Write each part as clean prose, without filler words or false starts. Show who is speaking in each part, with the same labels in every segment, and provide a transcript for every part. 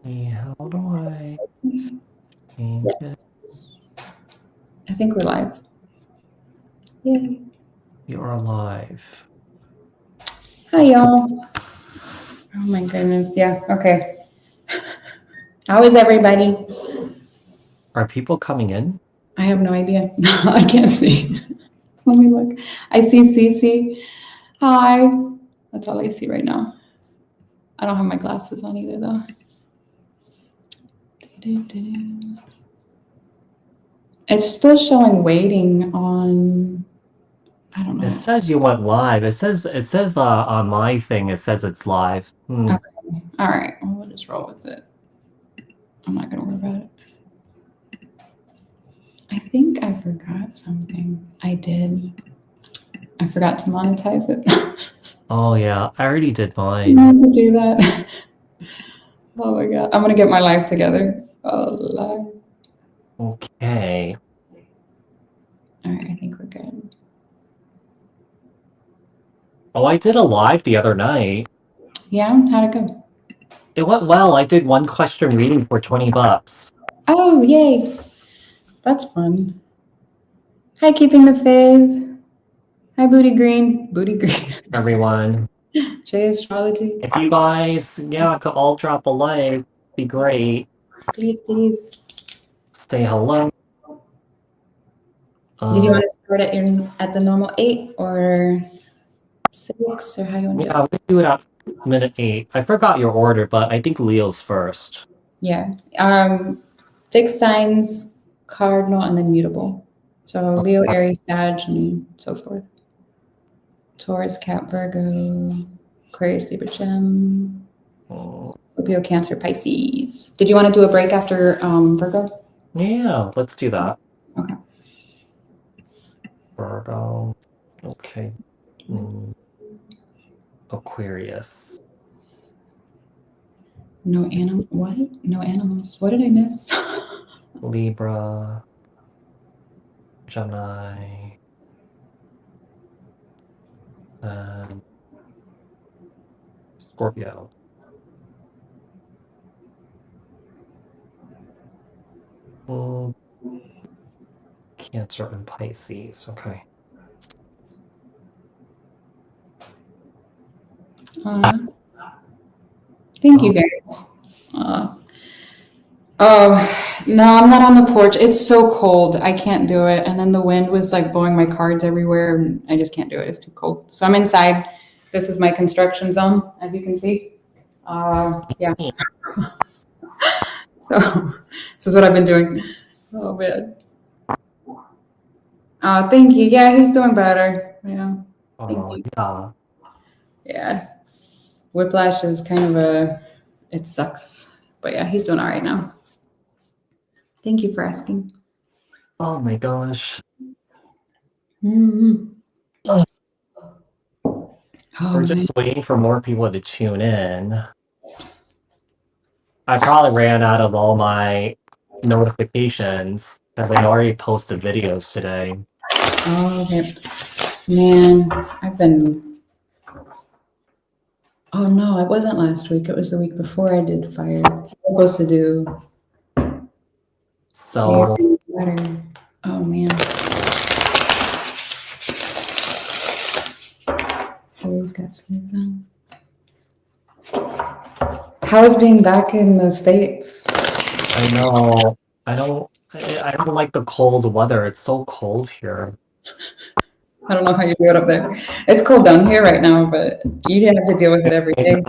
Speaker 1: How do I change it?
Speaker 2: I think we're live. Yay.
Speaker 1: You're alive.
Speaker 2: Hi, y'all. Oh my goodness. Yeah. Okay. How is everybody?
Speaker 1: Are people coming in?
Speaker 2: I have no idea. I can't see. Let me look. I see Cece. Hi. That's all I see right now. I don't have my glasses on either, though. It's still showing waiting on. I don't
Speaker 1: It
Speaker 2: know.
Speaker 1: says you went live. It says on my thing it says it's live.
Speaker 2: Okay. All right. Well, we'll just roll with it. I'm not gonna worry about it. I think I forgot something. I did. I forgot to monetize it.
Speaker 1: Oh yeah, I already did
Speaker 2: I
Speaker 1: mine.
Speaker 2: had to do that. Oh my god. I'm gonna get my life together. Oh life.
Speaker 1: Okay.
Speaker 2: All right, I think we're good.
Speaker 1: Oh, I did a live the other night.
Speaker 2: Yeah, how'd it go?
Speaker 1: It went well. I did one question reading for $20.
Speaker 2: Oh, yay. That's fun. Hi, keeping the faith. Hi, Booty Green. Booty Green.
Speaker 1: Everyone.
Speaker 2: Jay Astrology.
Speaker 1: If you guys, yeah, could all drop a like, be great.
Speaker 2: Please, please.
Speaker 1: Say hello.
Speaker 2: Did you want to start it at the normal 8 or 6 or how you want to do it?
Speaker 1: Yeah, we do it at minute 8. I forgot your order, but I think Leo's first.
Speaker 2: Yeah. Fixed signs, cardinal, and then mutable. So Leo, Aries, Sag, and so forth. Taurus, Cap, Virgo, Aquarius, Libra, Gem, Scorpio, Cancer, Pisces. Did you want to do a break after Virgo?
Speaker 1: Yeah, let's do that.
Speaker 2: Okay.
Speaker 1: Virgo. Okay. Aquarius.
Speaker 2: No animal. What? No animals. What did I miss?
Speaker 1: Libra. Gemini. Scorpio. Cancer and Pisces. Okay.
Speaker 2: Thank you, guys. Oh, no, I'm not on the porch. It's so cold. I can't do it. And then the wind was like blowing my cards everywhere. And I just can't do it. It's too cold. So I'm inside. This is my construction zone, as you can see. Yeah. So this is what I've been doing. Oh, man. Thank you. Yeah, he's doing better. Yeah. Thank you.
Speaker 1: Yeah.
Speaker 2: Yeah. Whiplash is kind of it sucks. But yeah, he's doing all right now. Thank you for asking.
Speaker 1: Oh my gosh.
Speaker 2: Mm-hmm. Oh,
Speaker 1: We're just waiting for more people to tune in. I probably ran out of all my notifications because I already posted videos today.
Speaker 2: Oh, okay. Man, I've been. Oh no, it wasn't last week. It was the week before I did fire. I was supposed to do
Speaker 1: So
Speaker 2: better. Oh man. Always got sleep on. How's being back in the States?
Speaker 1: I know I don't like the cold weather. It's so cold here.
Speaker 2: I don't know how you do it up there. It's cold down here right now, but you have to deal with it every day.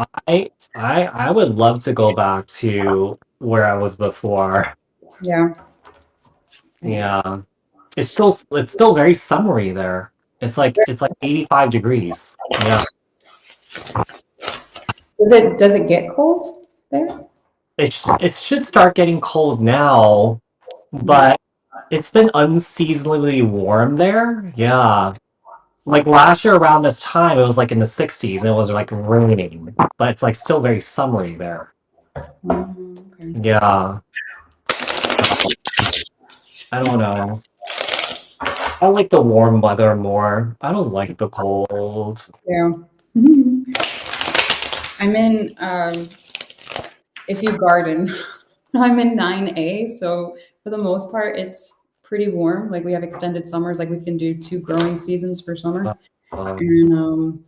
Speaker 1: I would love to go back to where I was before.
Speaker 2: Yeah.
Speaker 1: Yeah. It's still very summery there. It's like 85 degrees. Yeah.
Speaker 2: Does it get cold there?
Speaker 1: It should start getting cold now, but it's been unseasonably warm there. Yeah. Like last year around this time, it was like in the 60s and it was like raining, but it's like still very summery there.
Speaker 2: Okay.
Speaker 1: Yeah. I don't know. I like the warm weather more. I don't like the cold.
Speaker 2: Yeah. I'm in if you garden. I'm in 9A, so for the most part, it's pretty warm. Like we have extended summers, like we can do 2 growing seasons per summer.
Speaker 1: Um,
Speaker 2: And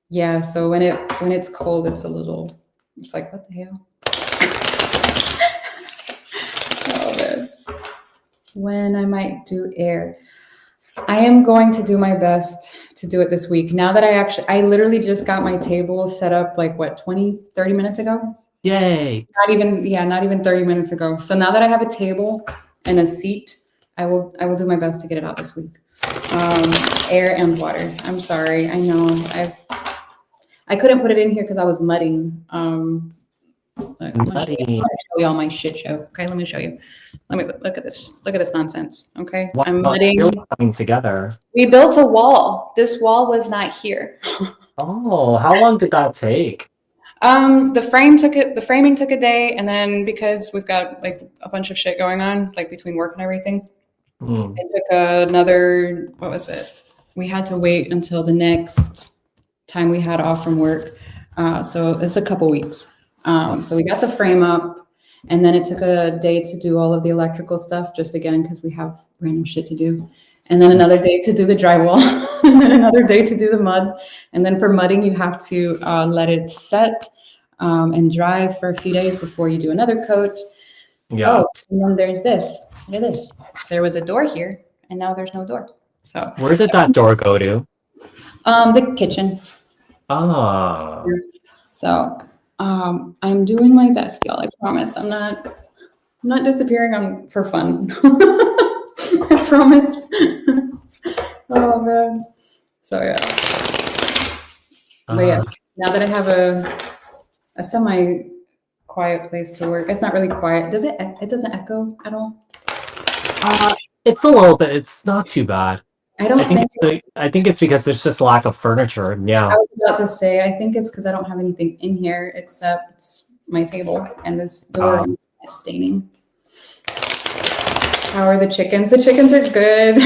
Speaker 2: yeah, so when it's cold, it's like, what the hell? Oh, man. When I might do air. I am going to do my best to do it this week. Now that I literally just got my table set up like what, 20, 30 minutes ago?
Speaker 1: yay!
Speaker 2: Not even 30 minutes ago. So now that I have a table and a seat, I will do my best to get it out this week. Air and water. I'm sorry. I know I couldn't put it in here because I was mudding. Look, I'm gonna
Speaker 1: Buddy,
Speaker 2: show you all my shit show. Okay, let me show you. Let me look at this. Look at this nonsense. Okay,
Speaker 1: wow,
Speaker 2: I'm
Speaker 1: it's really
Speaker 2: mudding.
Speaker 1: coming together.
Speaker 2: We built a wall. This wall was not here.
Speaker 1: Oh, how long did that take?
Speaker 2: The framing took a day, and then because we've got like a bunch of shit going on, like between work and everything,
Speaker 1: Hmm.
Speaker 2: it took another, what was it? We had to wait until the next time we had off from work. So it's a couple weeks. So we got the frame up, and then it took a day to do all of the electrical stuff, just again, because we have random shit to do. And then another day to do the drywall, and then another day to do the mud. And then for mudding, you have to let it set and dry for a few days before you do another coat.
Speaker 1: Yeah.
Speaker 2: Oh, and then there's this. Look at this. There was a door here, and now there's no door. So
Speaker 1: Where did that door go to?
Speaker 2: the kitchen.
Speaker 1: Ah.
Speaker 2: So I'm doing my best, y'all. I promise. I'm not disappearing on for fun. I promise. Oh man. So yeah. But yes, now that I have a semi quiet place to work, it's not really quiet. Does it? It doesn't echo at all.
Speaker 1: It's a little bit. It's not too bad.
Speaker 2: I don't think.
Speaker 1: I think it's because there's just lack of furniture.
Speaker 2: I
Speaker 1: Yeah.
Speaker 2: was about to say. I think it's because I don't have anything in here except my table and this door is staining. How are the chickens? The chickens are good.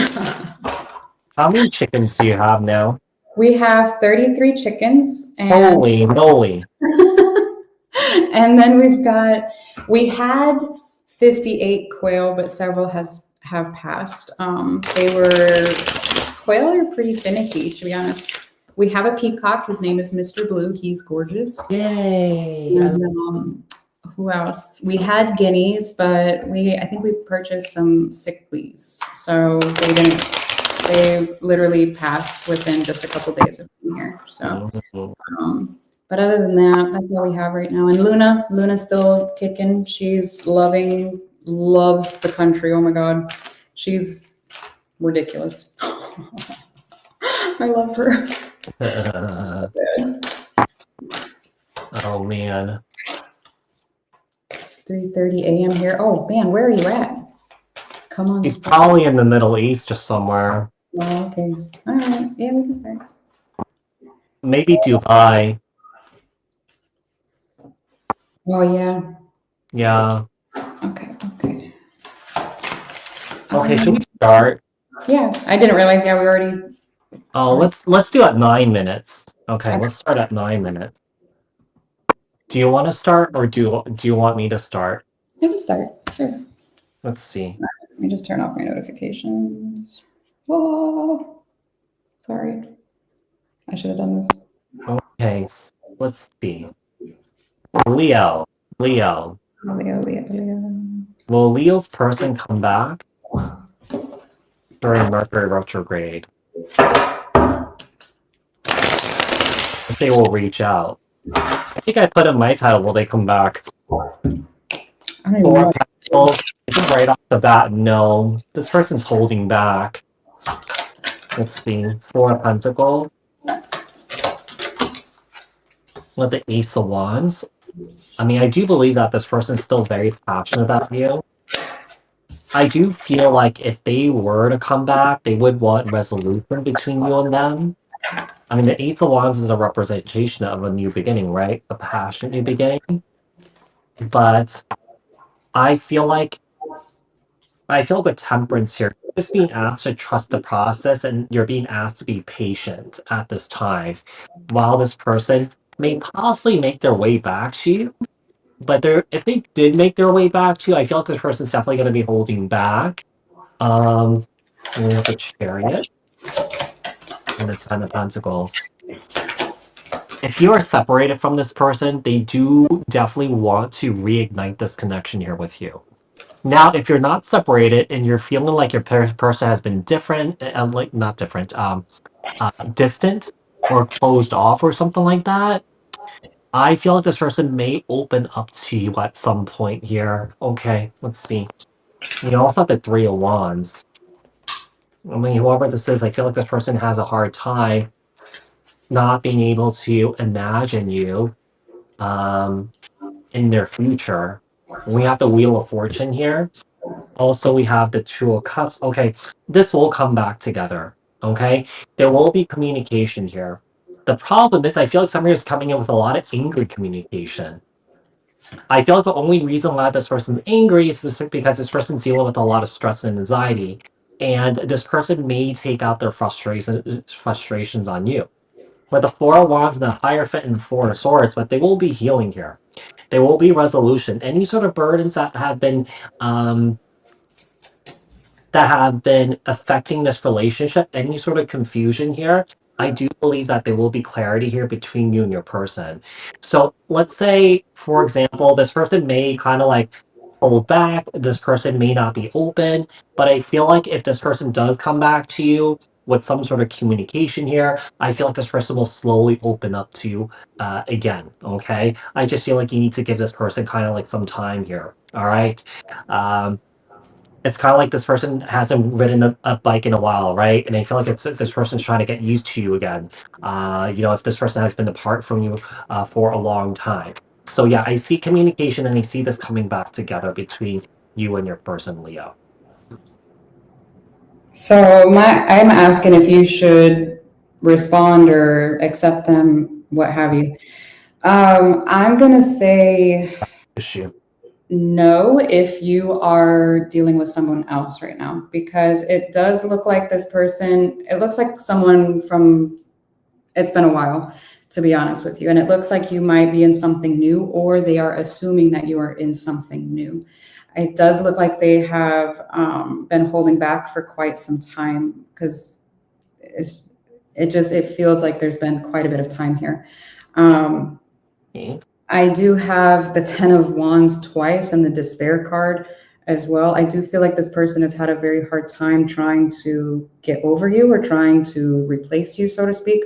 Speaker 3: How many chickens do you have now?
Speaker 2: We have 33 chickens. And
Speaker 1: Holy moly.
Speaker 2: and then we had 58 quail, but several have passed. Quail are pretty finicky, to be honest. We have a peacock. His name is Mr. Blue. He's gorgeous.
Speaker 1: Yay.
Speaker 2: And, who else? We had guineas, but I think we purchased some sicklies. So they literally passed within just a couple days of being here. So, but other than that, that's all we have right now. And Luna's still kicking. She's loves the country. Oh my God. She's ridiculous. I love her.
Speaker 1: Oh man.
Speaker 2: 3:30 a.m. here. Oh man, where are you at? Come on.
Speaker 1: He's probably in the Middle East or somewhere.
Speaker 2: Oh, okay. All right. Yeah, we can start.
Speaker 1: Maybe Dubai.
Speaker 2: Oh yeah.
Speaker 1: Yeah.
Speaker 2: Okay.
Speaker 1: Okay, should we start?
Speaker 2: Yeah, I didn't realize. Yeah, we already.
Speaker 1: Oh, let's do it 9 minutes. Okay, let's start at 9 minutes. Do you want to start or do you want me to start?
Speaker 2: I can start. Sure.
Speaker 1: Let's see.
Speaker 2: Let me just turn off my notifications. Oh, sorry. I should have done this.
Speaker 1: Okay, let's see. Leo.
Speaker 2: Leo.
Speaker 1: Will Leo's person come back during Mercury retrograde? If they will reach out. I think I put in my title, will they come back?
Speaker 2: I don't even
Speaker 1: Four
Speaker 2: know.
Speaker 1: Pentacles. I think right off the bat, no. This person's holding back. Let's see. 4 Pentacles. With the Ace of Wands. I mean, I do believe that this person's still very passionate about you. I do feel like if they were to come back, they would want resolution between you and them. I mean, the Ace of Wands is a representation of a new beginning, right? A passionate new beginning. But I feel like with Temperance here, you're just being asked to trust the process and you're being asked to be patient at this time while this person may possibly make their way back to you. But if they did make their way back to you, I feel like this person's definitely going to be holding back. We have the Chariot and the Ten of Pentacles. If you are separated from this person, they do definitely want to reignite this connection here with you. Now, if you're not separated and you're feeling like your person has been different, like not different, distant or closed off or something like that, I feel like this person may open up to you at some point here. Okay, let's see. You also have the Three of Wands. I mean, whoever this is, I feel like this person has a hard time not being able to imagine you in their future. We have the Wheel of Fortune here. Also, we have the Two of Cups. Okay, this will come back together. Okay, there will be communication here. The problem is, I feel like somebody is coming in with a lot of angry communication. I feel like the only reason why this person's angry is because this person's dealing with a lot of stress and anxiety, and this person may take out their frustrations on you. With the Four of Wands and the Hierophant and the Four of Swords, but they will be healing here. There will be resolution. Any sort of burdens um, that have been affecting this relationship, any sort of confusion here, I do believe that there will be clarity here between you and your person. So let's say, for example, this person may kind of like hold back, this person may not be open, but I feel like if this person does come back to you with some sort of communication here, I feel like this person will slowly open up to you again. Okay. I just feel like you need to give this person kind of like some time here. All right. It's kind of like this person hasn't ridden a bike in a while, right? And I feel like this person's trying to get used to you again. If this person has been apart from you for a long time. So yeah, I see communication and I see this coming back together between you and your person, Leo.
Speaker 2: So I'm asking if you should respond or accept them, what have you. I'm gonna say
Speaker 1: Issue.
Speaker 2: no if you are dealing with someone else right now, because it does look like this person, it looks like someone from, it's been a while, to be honest with you. And it looks like you might be in something new, or they are assuming that you are in something new. It does look like they have been holding back for quite some time, because it feels like there's been quite a bit of time here.
Speaker 1: Okay.
Speaker 2: I do have the Ten of Wands twice and the Despair card as well. I do feel like this person has had a very hard time trying to get over you or trying to replace you, so to speak.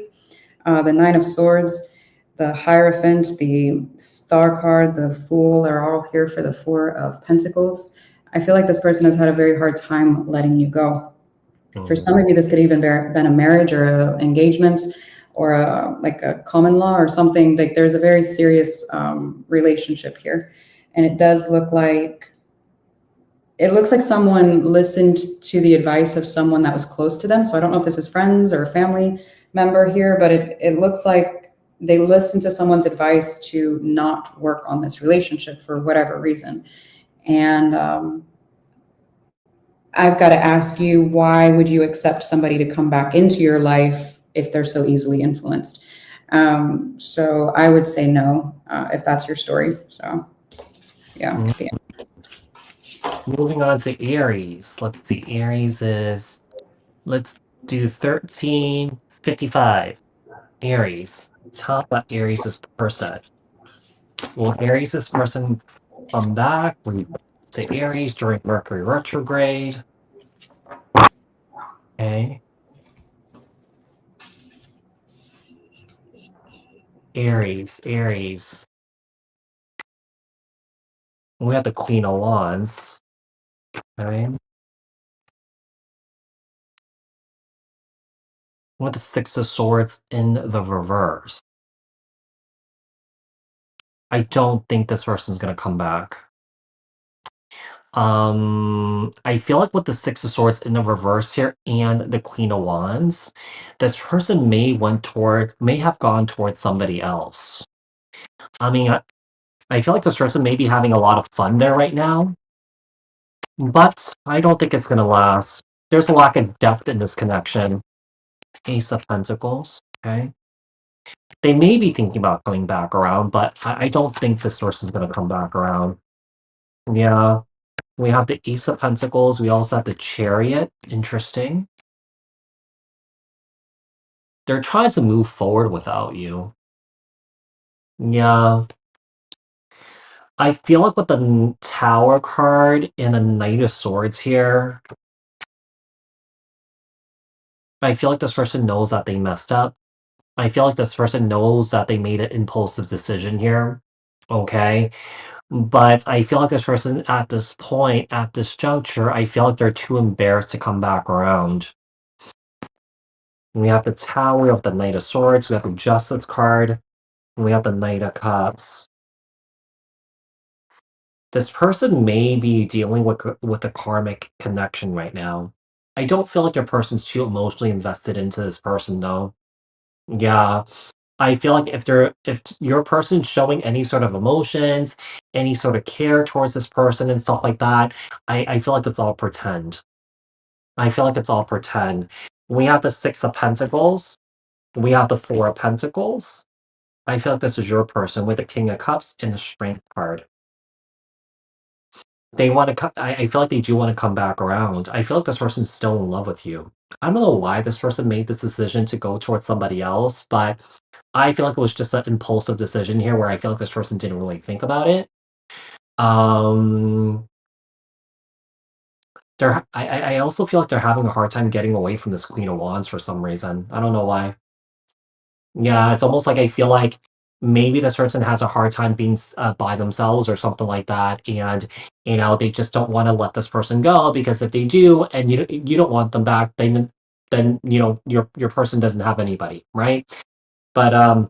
Speaker 2: The Nine of Swords, the Hierophant, the Star card, the Fool are all here for the Four of Pentacles. I feel like this person has had a very hard time letting you go. For some of you, this could even been a marriage or an engagement or like a common law or something. Like there's a very serious relationship here. And it looks like someone listened to the advice of someone that was close to them. So I don't know if this is friends or a family member here, but it looks like they listened to someone's advice to not work on this relationship for whatever reason. And I've got to ask you, why would you accept somebody to come back into your life if they're so easily influenced? So I would say no, if that's your story. So yeah.
Speaker 1: Moving on to Aries. Let's see. Aries is, let's do 1355. Aries. Tell about Aries' person. Will Aries' person come back to Aries during Mercury retrograde? Okay. Aries. We have the Queen of Wands. Okay. We have the Six of Swords in the reverse. I don't think this person's gonna come back. I feel like with the Six of Swords in the reverse here and the Queen of Wands, this person may have gone towards somebody else. I mean, I feel like this person may be having a lot of fun there right now, but I don't think it's gonna last. There's a lack of depth in this connection. Ace of Pentacles, okay? They may be thinking about coming back around, but I don't think this person's going to come back around. Yeah. We have the Ace of Pentacles. We also have the Chariot. Interesting. They're trying to move forward without you. Yeah. I feel like with the Tower card and the Knight of Swords here, I feel like this person knows that they messed up. I feel like this person knows that they made an impulsive decision here. Okay. But I feel like this person at this point, at this juncture, I feel like they're too embarrassed to come back around. We have the Tower, we have the Knight of Swords, we have the Justice card, and we have the Knight of Cups. This person may be dealing with a karmic connection right now. I don't feel like your person's too emotionally invested into this person though. Yeah. I feel like if your person's showing any sort of emotions, any sort of care towards this person and stuff like that, I feel like it's all pretend. I feel like it's all pretend. We have the Six of Pentacles. We have the Four of Pentacles. I feel like this is your person with the King of Cups and the Strength card. They want to come. I feel like they do want to come back around. I feel like this person's still in love with you. I don't know why this person made this decision to go towards somebody else, but I feel like it was just an impulsive decision here where I feel like this person didn't really think about it. Um, I also feel like they're having a hard time getting away from this Queen of Wands for some reason. I don't know why. Yeah, it's almost like I feel like maybe this person has a hard time being by themselves or something like that, and they just don't want to let this person go because if they do, and you don't want them back, then your person doesn't have anybody, right? But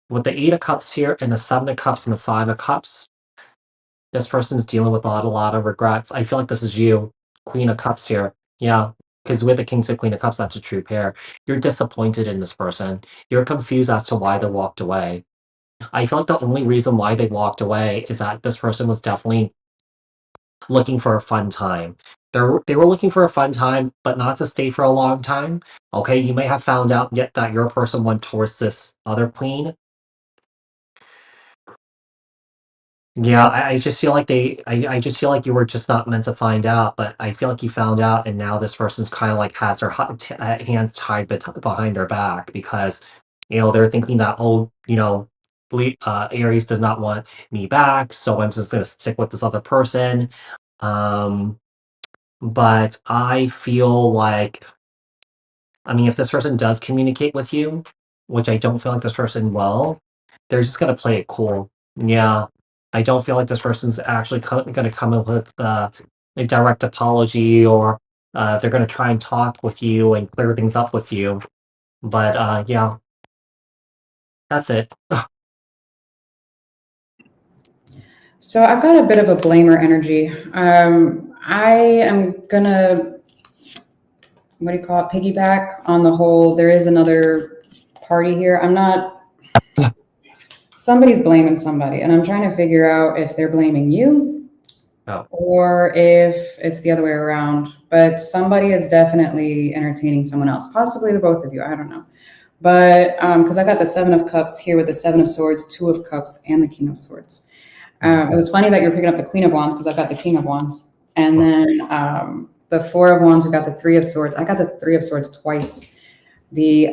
Speaker 1: with the Eight of Cups here and the Seven of Cups and the Five of Cups, this person's dealing with a lot of regrets. I feel like this is you, Queen of Cups here. Yeah, because with the King to Queen of Cups, that's a true pair. You're disappointed in this person. You're confused as to why they walked away. I feel like the only reason why they walked away is that this person was definitely looking for a fun time. They were looking for a fun time, but not to stay for a long time. Okay, you may have found out yet that your person went towards this other queen. Yeah, I just feel like I just feel like you were just not meant to find out, but I feel like you found out, and now this person's kind of like has their hands tied behind their back because, they're thinking that, oh, Aries does not want me back, so I'm just gonna stick with this other person. Um, but I feel like I mean, if this person does communicate with you, which I don't feel like this person will, they're just gonna play it cool. Yeah. I don't feel like this person's actually gonna come up with a direct apology or they're gonna try and talk with you and clear things up with you. But yeah, that's it.
Speaker 2: So I've got a bit of a blamer energy. I am gonna, what do you call it, piggyback on the whole, there is another party here. I'm not, somebody's blaming somebody, and I'm trying to figure out if they're blaming you
Speaker 1: Oh.
Speaker 2: or if it's the other way around. But somebody is definitely entertaining someone else, possibly the both of you. I don't know. But because I got the Seven of Cups here with the Seven of Swords, Two of Cups, and the King of Swords. It was funny that you're picking up the Queen of Wands because I've got the King of Wands. And then the Four of Wands, we got the Three of Swords. I got the Three of Swords twice. The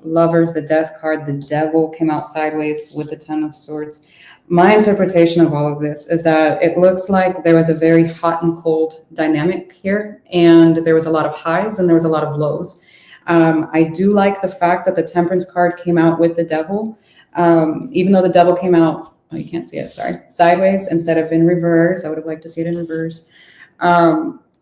Speaker 2: Lovers, the Death card, the Devil came out sideways with the Ten of Swords. My interpretation of all of this is that it looks like there was a very hot and cold dynamic here, and there was a lot of highs and there was a lot of lows. I do like the fact that the Temperance card came out with the Devil, even though the Devil came out, oh, you can't see it, sorry, sideways instead of in reverse. I would have liked to see it in reverse.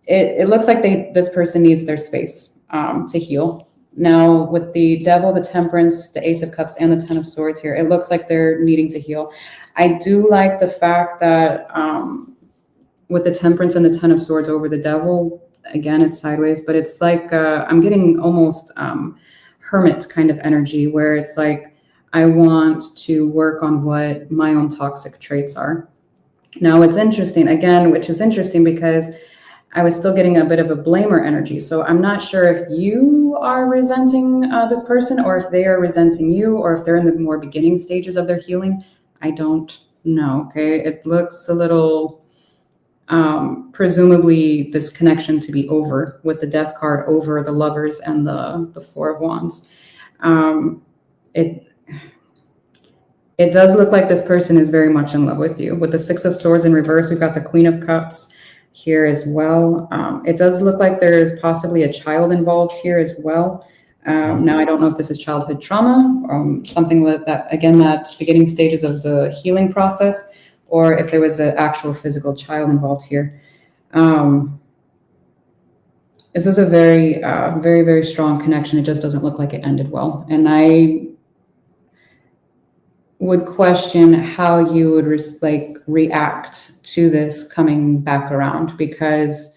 Speaker 2: It looks like this person needs their space to heal. Now, with the Devil, the Temperance, the Ace of Cups, and the Ten of Swords here, it looks like they're needing to heal. I do like the fact that with the Temperance and the Ten of Swords over the Devil, again, it's sideways, but it's like I'm getting almost hermit kind of energy where it's like I want to work on what my own toxic traits are. Now, it's interesting, again, which is interesting because I was still getting a bit of a blamer energy. So I'm not sure if you are resenting this person or if they are resenting you or if they're in the more beginning stages of their healing. I don't know. Okay. It looks a little, presumably this connection to be over with the Death card over the Lovers and the Four of Wands. It it does look like this person is very much in love with you. With the Six of Swords in reverse, we've got the Queen of Cups here as well. It does look like there is possibly a child involved here as well. Now, I don't know if this is childhood trauma, something that, again, that's beginning stages of the healing process, or if there was an actual physical child involved here. This is a very, very, very strong connection. It just doesn't look like it ended well. And I would question how you would react to this coming back around, because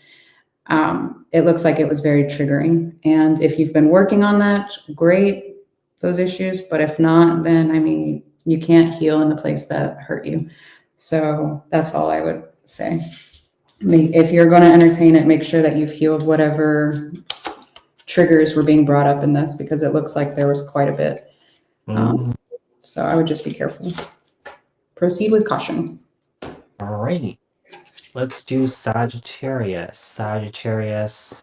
Speaker 2: it looks like it was very triggering. And if you've been working on that, great, those issues. But if not, then I mean, you can't heal in the place that hurt you. So that's all I would say. If you're going to entertain it, make sure that you've healed whatever triggers were being brought up in this, because it looks like there was quite a bit. So I would just be careful. Proceed with caution.
Speaker 1: All right. Let's do Sagittarius. Sagittarius.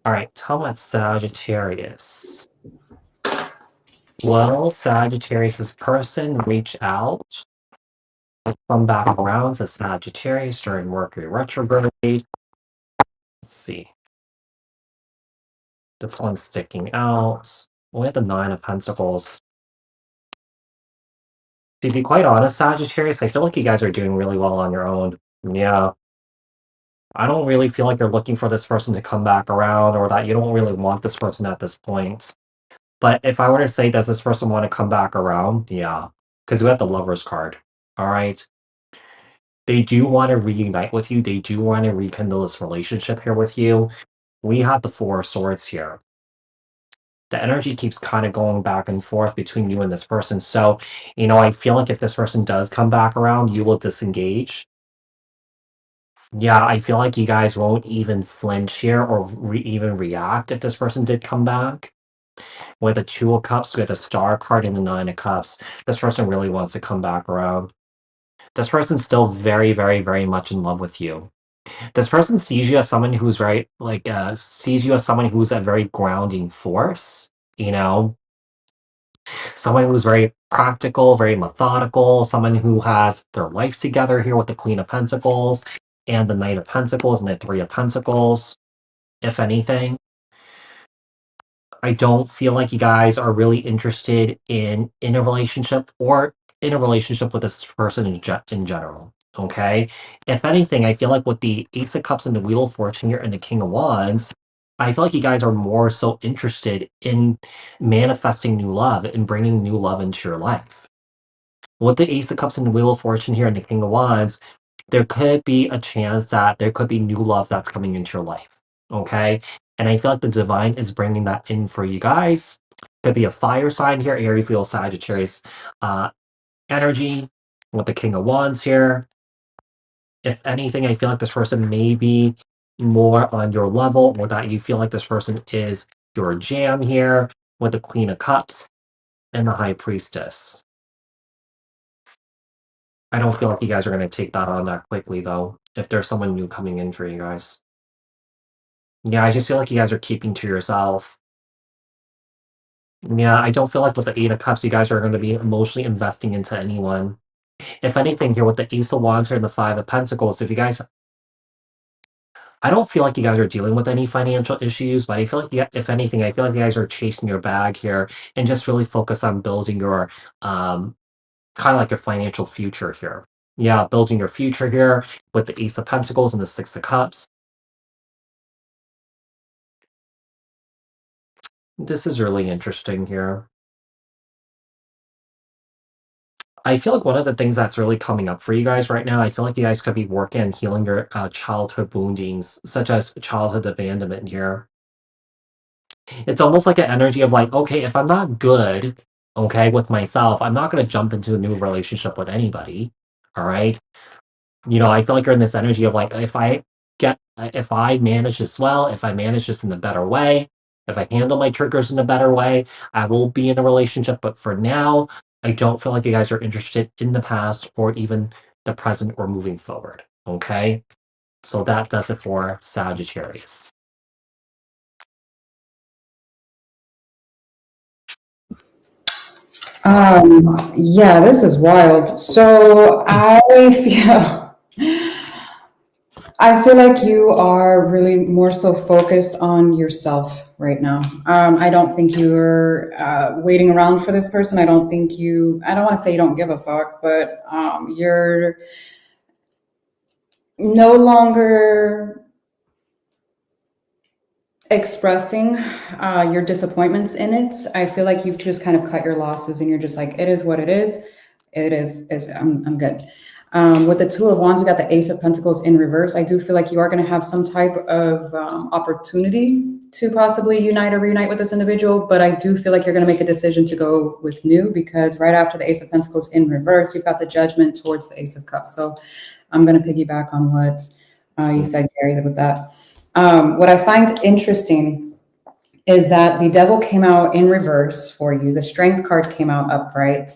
Speaker 1: All right, tell me about Sagittarius. Well, Sagittarius's person reach out, come back around to Sagittarius during Mercury retrograde. Let's see. This one's sticking out. We have the Nine of Pentacles. To be quite honest, Sagittarius, I feel like you guys are doing really well on your own. Yeah. I don't really feel like you're looking for this person to come back around, or that you don't really want this person at this point. But if I were to say, does this person want to come back around? Yeah. Because we have the Lovers card. All right. They do want to reunite with you. They do want to rekindle this relationship here with you. We have the Four of Swords here. The energy keeps kind of going back and forth between you and this person. So, I feel like if this person does come back around, you will disengage. Yeah, I feel like you guys won't even flinch here or even react if this person did come back. With the Two of Cups, with the Star card and the Nine of Cups, this person really wants to come back around. This person's still very, very, very much in love with you. This person sees you as someone who's sees you as someone who's a very grounding force, someone who's very practical, very methodical, someone who has their life together here with the Queen of Pentacles and the Knight of Pentacles and the Three of Pentacles, if anything. I don't feel like you guys are really interested in a relationship or in a relationship with this person in general. Okay. If anything, I feel like with the Ace of Cups and the Wheel of Fortune here and the King of Wands, I feel like you guys are more so interested in manifesting new love and bringing new love into your life. With the Ace of Cups and the Wheel of Fortune here and the King of Wands, there could be a chance that there could be new love that's coming into your life. Okay. And I feel like the divine is bringing that in for you guys. Could be a fire sign here, Aries, Leo, Sagittarius energy with the King of Wands here. If anything, I feel like this person may be more on your level, or that you feel like this person is your jam here with the Queen of Cups and the High Priestess. I don't feel like you guys are going to take that on that quickly, though, if there's someone new coming in for you guys. Yeah, I just feel like you guys are keeping to yourself. Yeah, I don't feel like with the Eight of Cups, you guys are going to be emotionally investing into anyone. If anything, here with the Ace of Wands here and the Five of Pentacles, I don't feel like you guys are dealing with any financial issues, but I feel like, if anything, I feel like you guys are chasing your bag here and just really focus on building your, kind of like your financial future here. Yeah, building your future here with the Ace of Pentacles and the Six of Cups. This is really interesting here. I feel like one of the things that's really coming up for you guys right now, I feel like you guys could be working on healing your childhood woundings, such as childhood abandonment here. It's almost like an energy of like, okay, if I'm not good, okay, with myself, I'm not going to jump into a new relationship with anybody. All right. I feel like you're in this energy of like, if I get if I manage this well, if I manage this in a better way, if I handle my triggers in a better way, I will be in a relationship. But for now, I don't feel like you guys are interested in the past or even the present or moving forward. Okay? So that does it for Sagittarius.
Speaker 2: Yeah, this is wild. So I feel like you are really more so focused on yourself right now. I don't think you're waiting around for this person. I don't want to say you don't give a fuck, but you're no longer expressing your disappointments in it. I feel like you've just kind of cut your losses and you're just like, it is what it is. I'm good. With the Two of Wands, we got the Ace of Pentacles in reverse. I do feel like you are going to have some type of opportunity to possibly unite or reunite with this individual, but I do feel like you're going to make a decision to go with new, because right after the Ace of Pentacles in reverse, you've got the Judgment towards the Ace of Cups. So I'm going to piggyback on what you said, Gary, with that. What I find interesting is that the Devil came out in reverse for you. The Strength card came out upright.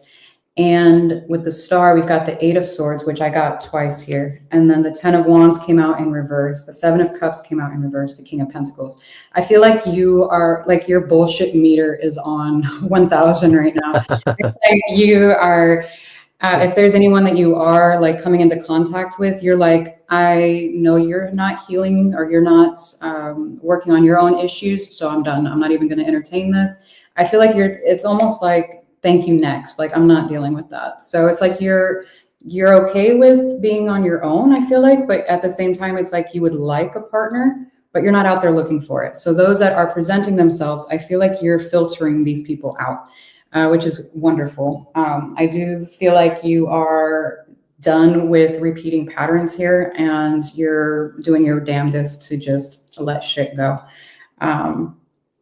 Speaker 2: And with the Star, we've got the Eight of Swords, which I got twice here. And then the Ten of Wands came out in reverse. The Seven of Cups came out in reverse. The King of Pentacles. I feel like you are, like, your bullshit meter is on 1,000 right now. It's like you are... if there's anyone that you are like coming into contact with, you're like, I know you're not healing or you're not working on your own issues, so I'm done. I'm not even going to entertain this. I feel like it's almost like, thank you, next. Like, I'm not dealing with that. So it's like you're okay with being on your own, I feel like, but at the same time, it's like you would like a partner, but you're not out there looking for it. So those that are presenting themselves, I feel like you're filtering these people out. Which is wonderful. I do feel like you are done with repeating patterns here, and you're doing your damnedest to just let shit go,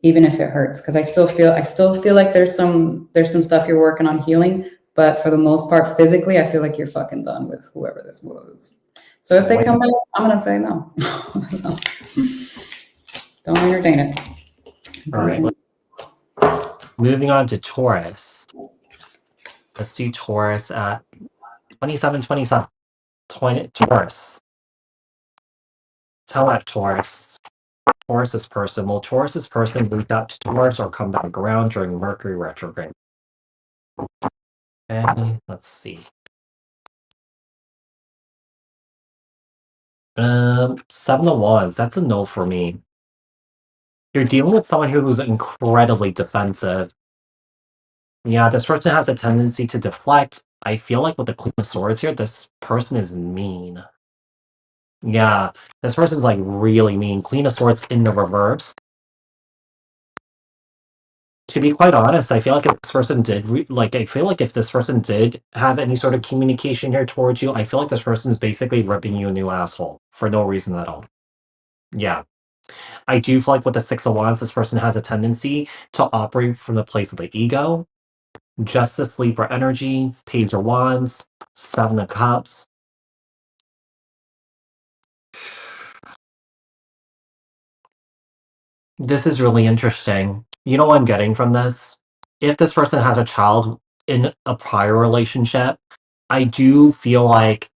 Speaker 2: even if it hurts. Because I still feel like there's some stuff you're working on healing, but for the most part, physically, I feel like you're fucking done with whoever this was. So if they come back, I'm gonna say no. So, don't entertain it.
Speaker 1: All right. Moving on to Taurus. Let's do Taurus at 27. Taurus. Tell that Taurus. Taurus's person. Will Taurus's person reach out to Taurus or come back around during Mercury retrograde? Okay, let's see. Seven of Wands. That's a no for me. You're dealing with someone who's incredibly defensive. Yeah, this person has a tendency to deflect. I feel like with the Queen of Swords here, this person is mean. Yeah, this person's like really mean. Queen of Swords in the reverse. To be quite honest, I feel like if this person did, I feel like if this person did have any sort of communication here towards you, I feel like this person's basically ripping you a new asshole for no reason at all. Yeah. I do feel like with the Six of Wands, this person has a tendency to operate from the place of the ego. Justice, Libra energy, Page of Wands, Seven of Cups. This is really interesting. You know what I'm getting from this? If this person has a child in a prior relationship, I do feel like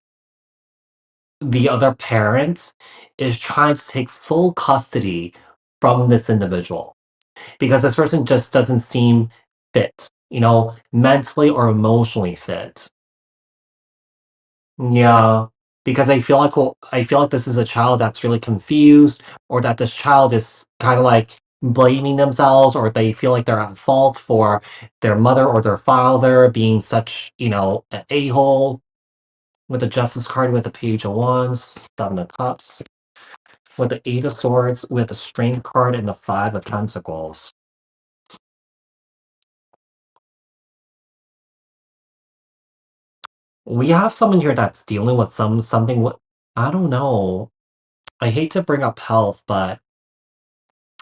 Speaker 1: the other parent is trying to take full custody from this individual because this person just doesn't seem fit, mentally or emotionally fit. Yeah, because I feel like this is a child that's really confused, or that this child is kind of like blaming themselves, or they feel like they're at fault for their mother or their father being such, an a-hole. With the Justice card, with the Page of Wands, Seven of Cups, with the Eight of Swords, with the Strength card, and the Five of Pentacles. We have someone here that's dealing with something. I don't know. I hate to bring up health, but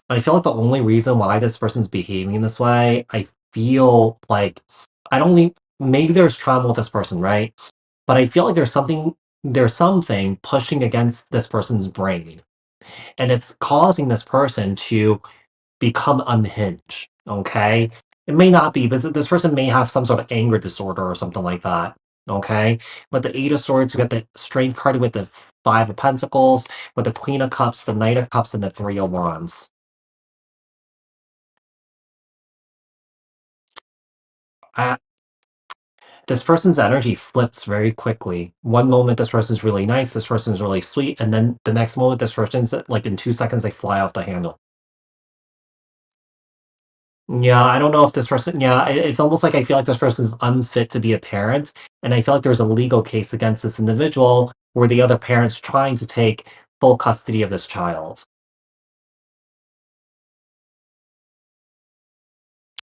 Speaker 1: I feel like the only reason why this person's behaving this way, I feel like I don't need, maybe there's trauma with this person, right? But I feel like there's something pushing against this person's brain. and it's causing this person to become unhinged. Okay, it may not be, but this person may have some sort of anger disorder or something like that. Okay, with the Eight of Swords, you got the Strength card with the Five of Pentacles, with the Queen of Cups, the Knight of Cups, and the Three of Wands. I, this person's energy flips very quickly. One moment, this person's really nice, this person's really sweet, and then the next moment, this person's like in 2 seconds, they fly off the handle. Yeah, I don't know if this person. Yeah, it's almost like I feel like this person's unfit to be a parent, and I feel like there's a legal case against this individual where the other parent's trying to take full custody of this child.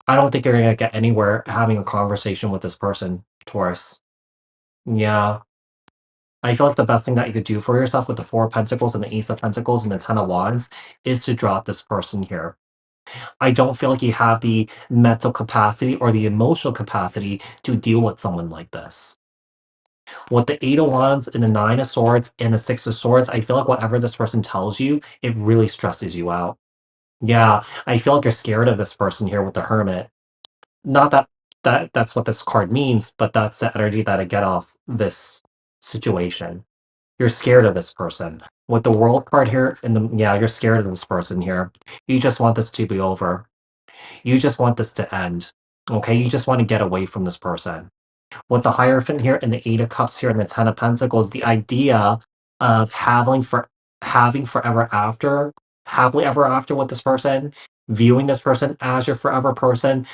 Speaker 1: I don't think you're gonna get anywhere having a conversation with this person, Taurus. Yeah. I feel like the best thing that you could do for yourself with the Four of Pentacles and the Ace of Pentacles and the Ten of Wands is to drop this person here. I don't feel like you have the mental capacity or the emotional capacity to deal with someone like this. With the Eight of Wands and the Nine of Swords and the Six of Swords, I feel like whatever this person tells you, it really stresses you out. Yeah, I feel like you're scared of this person here with the Hermit. Not that's what this card means, but that's the energy that I get off this situation. You're scared of this person. With the World card here, yeah, you're scared of this person here. You just want this to be over. You just want this to end. Okay, you just want to get away from this person. With the Hierophant here and the Eight of Cups here and the Ten of Pentacles, the idea of having forever after, happily ever after with this person, viewing this person as your forever person,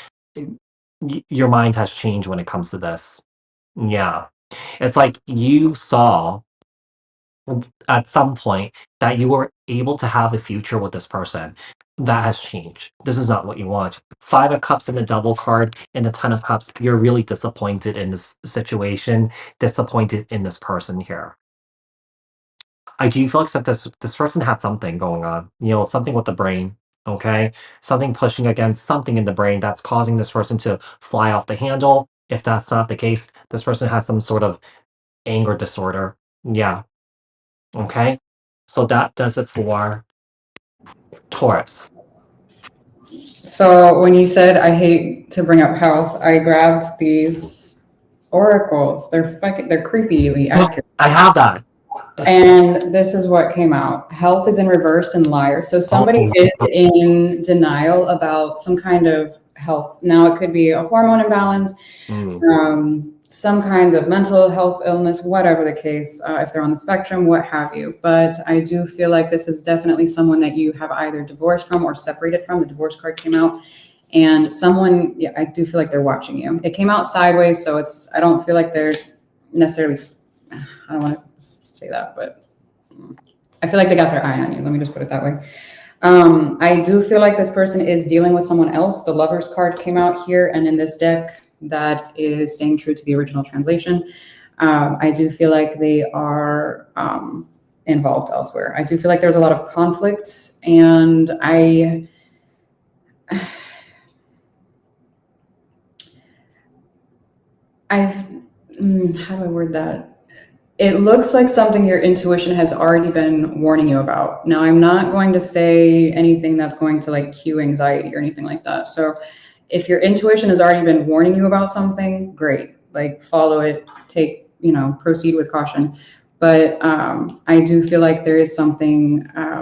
Speaker 1: your mind has changed when it comes to this. Yeah. It's like you saw at some point that you were able to have a future with this person. That has changed. This is not what you want. Five of Cups and the Double card and the Ten of Cups. You're really disappointed in this situation, disappointed in this person here. I do feel like that this person had something going on. Something with the brain. Okay, something pushing against something in the brain that's causing this person to fly off the handle. If that's not the case, this person has some sort of anger disorder. Yeah. Okay. So that does it for Taurus.
Speaker 2: So when you said I hate to bring up health, I grabbed these oracles. They're creepily accurate.
Speaker 1: I have that.
Speaker 2: And this is what came out. Health is in reversed and liar. So somebody is in denial about some kind of health. Now it could be a hormone imbalance, some kind of mental health illness, whatever the case, if they're on the spectrum, what have you. But I do feel like this is definitely someone that you have either divorced from or separated from. The divorce card came out. And someone, yeah, I do feel like they're watching you. It came out sideways, so I don't feel like they're necessarily, I don't want to say that, but I feel like they got their eye on you. Let me just put it that way. I do feel like this person is dealing with someone else. The Lovers card came out here, and in this deck, that is staying true to the original translation. I do feel like they are involved elsewhere. I do feel like there's a lot of conflict, and how do I word that? It looks like something your intuition has already been warning you about. Now, I'm not going to say anything that's going to like cue anxiety or anything like that. So if your intuition has already been warning you about something, great. Like follow it, proceed with caution. But I do feel like there is something, I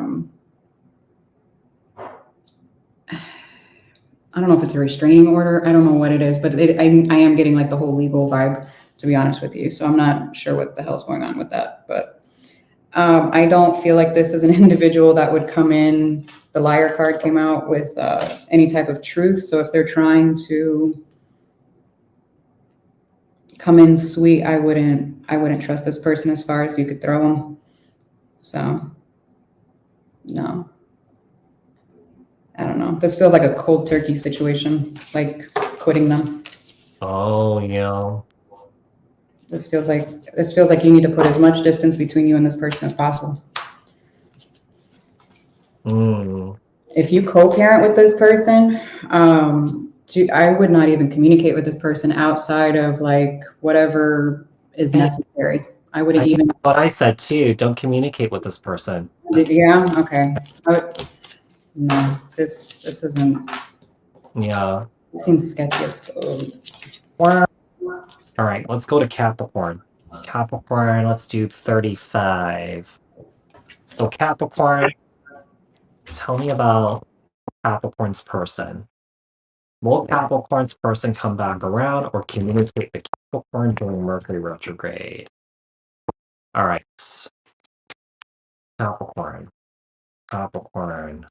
Speaker 2: don't know if it's a restraining order. I don't know what it is, but I am getting like the whole legal vibe, to be honest with you. So I'm not sure what the hell's going on with that. But I don't feel like this is an individual that would come in. The Liar card came out with any type of truth. So if they're trying to come in sweet, I wouldn't trust this person as far as you could throw them. So no. I don't know. This feels like a cold turkey situation, like quitting them.
Speaker 1: Oh, yeah.
Speaker 2: This feels like you need to put as much distance between you and this person as possible. If you co-parent with this person, I would not even communicate with this person outside of like whatever is necessary. I wouldn't even.
Speaker 1: What I said too. Don't communicate with this person.
Speaker 2: Yeah. Okay. No, this isn't.
Speaker 1: Yeah.
Speaker 2: It seems sketchy as fuck.
Speaker 1: All right, let's go to Capricorn. Capricorn, let's do 35. So Capricorn, tell me about Capricorn's person. Will Capricorn's person come back around or communicate with Capricorn during Mercury retrograde? All right. Capricorn. Capricorn.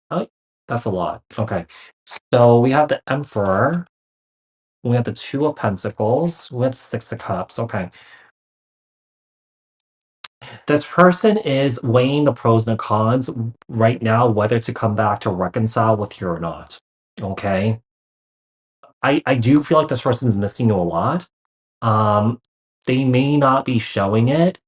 Speaker 1: Oh, that's a lot. Okay. So we have the Emperor. We have the Two of Pentacles. We have the Six of Cups. Okay. This person is weighing the pros and the cons right now, whether to come back to reconcile with you or not. Okay. I do feel like this person is missing you a lot. Um, they may not be showing it,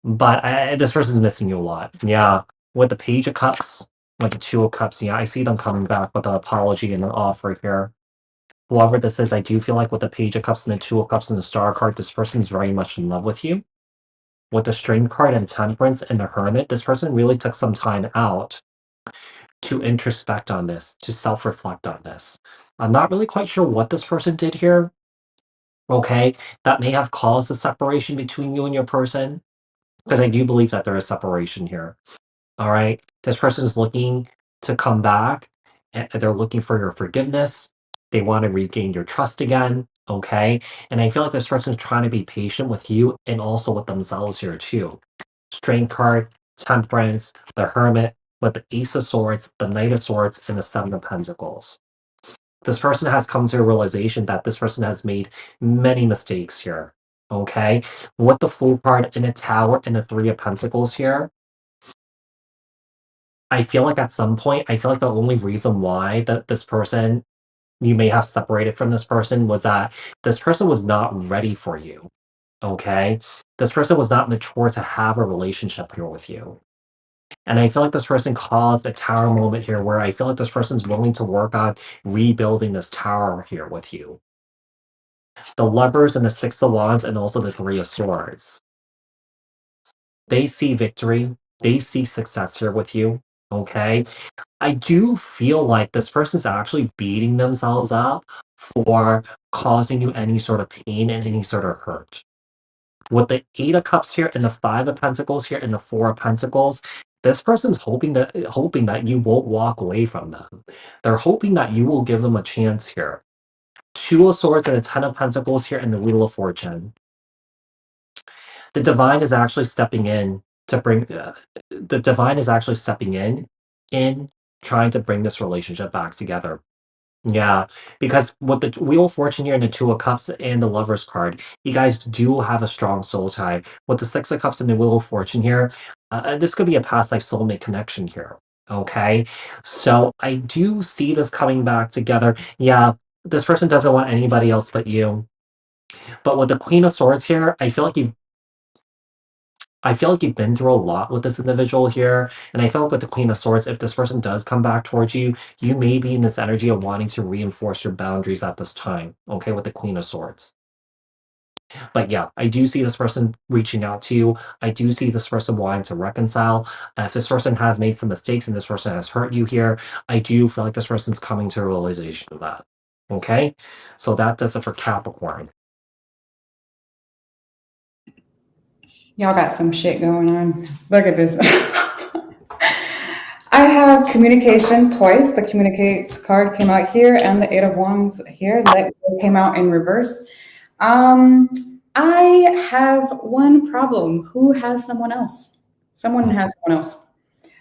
Speaker 1: but this person's missing you a lot. Yeah. With the Page of Cups, with the Two of Cups, yeah, I see them coming back with an apology and an offer here. Whoever this is, I do feel like with the Page of Cups and the Two of Cups and the Star card, this person's very much in love with you. With the Strength card and Temperance and the Hermit, this person really took some time out to introspect on this, to self-reflect on this. I'm not really quite sure what this person did here, okay? That may have caused a separation between you and your person, because I do believe that there is separation here. All right. This person is looking to come back. And they're looking for your forgiveness. They want to regain your trust again. Okay. And I feel like this person is trying to be patient with you and also with themselves here too. Strength card, Temperance, the Hermit, with the Ace of Swords, the Knight of Swords, and the Seven of Pentacles. This person has come to a realization that this person has made many mistakes here. Okay. With the Fool card and the Tower and the Three of Pentacles here, I feel like at some point, I feel like the only reason why that this person you may have separated from this person was that this person was not ready for you. Okay? This person was not mature to have a relationship here with you. And I feel like this person caused a tower moment here where I feel like this person's willing to work on rebuilding this tower here with you. The Lovers and the Six of Wands and also the Three of Swords. They see victory. They see success here with you. Okay? I do feel like this person's actually beating themselves up for causing you any sort of pain and any sort of hurt. With the Eight of Cups here and the Five of Pentacles here and the Four of Pentacles, this person's hoping that you won't walk away from them. They're hoping that you will give them a chance here. Two of Swords and a Ten of Pentacles here and the Wheel of Fortune. The Divine is actually stepping in to bring. The Divine is actually stepping in trying to bring this relationship back together. Yeah, because with the Wheel of Fortune here and the Two of Cups and the Lover's card, you guys do have a strong soul tie. With the Six of Cups and the Wheel of Fortune here, this could be a past life soulmate connection here. Okay, so I do see this coming back together. Yeah, this person doesn't want anybody else but you. But with the Queen of Swords here, I feel like you've been through a lot with this individual here, and I feel like with the Queen of Swords, if this person does come back towards you, you may be in this energy of wanting to reinforce your boundaries at this time, okay, with the Queen of Swords. But yeah, I do see this person reaching out to you. I do see this person wanting to reconcile. If this person has made some mistakes and this person has hurt you here, I do feel like this person's coming to a realization of that. Okay, so that does it for Capricorn.
Speaker 2: Y'all got some shit going on. Look at this. I have communication twice. The communicate card came out here and the Eight of Wands here. Let go came out in reverse. I have one problem. Who has someone else? Someone has someone else.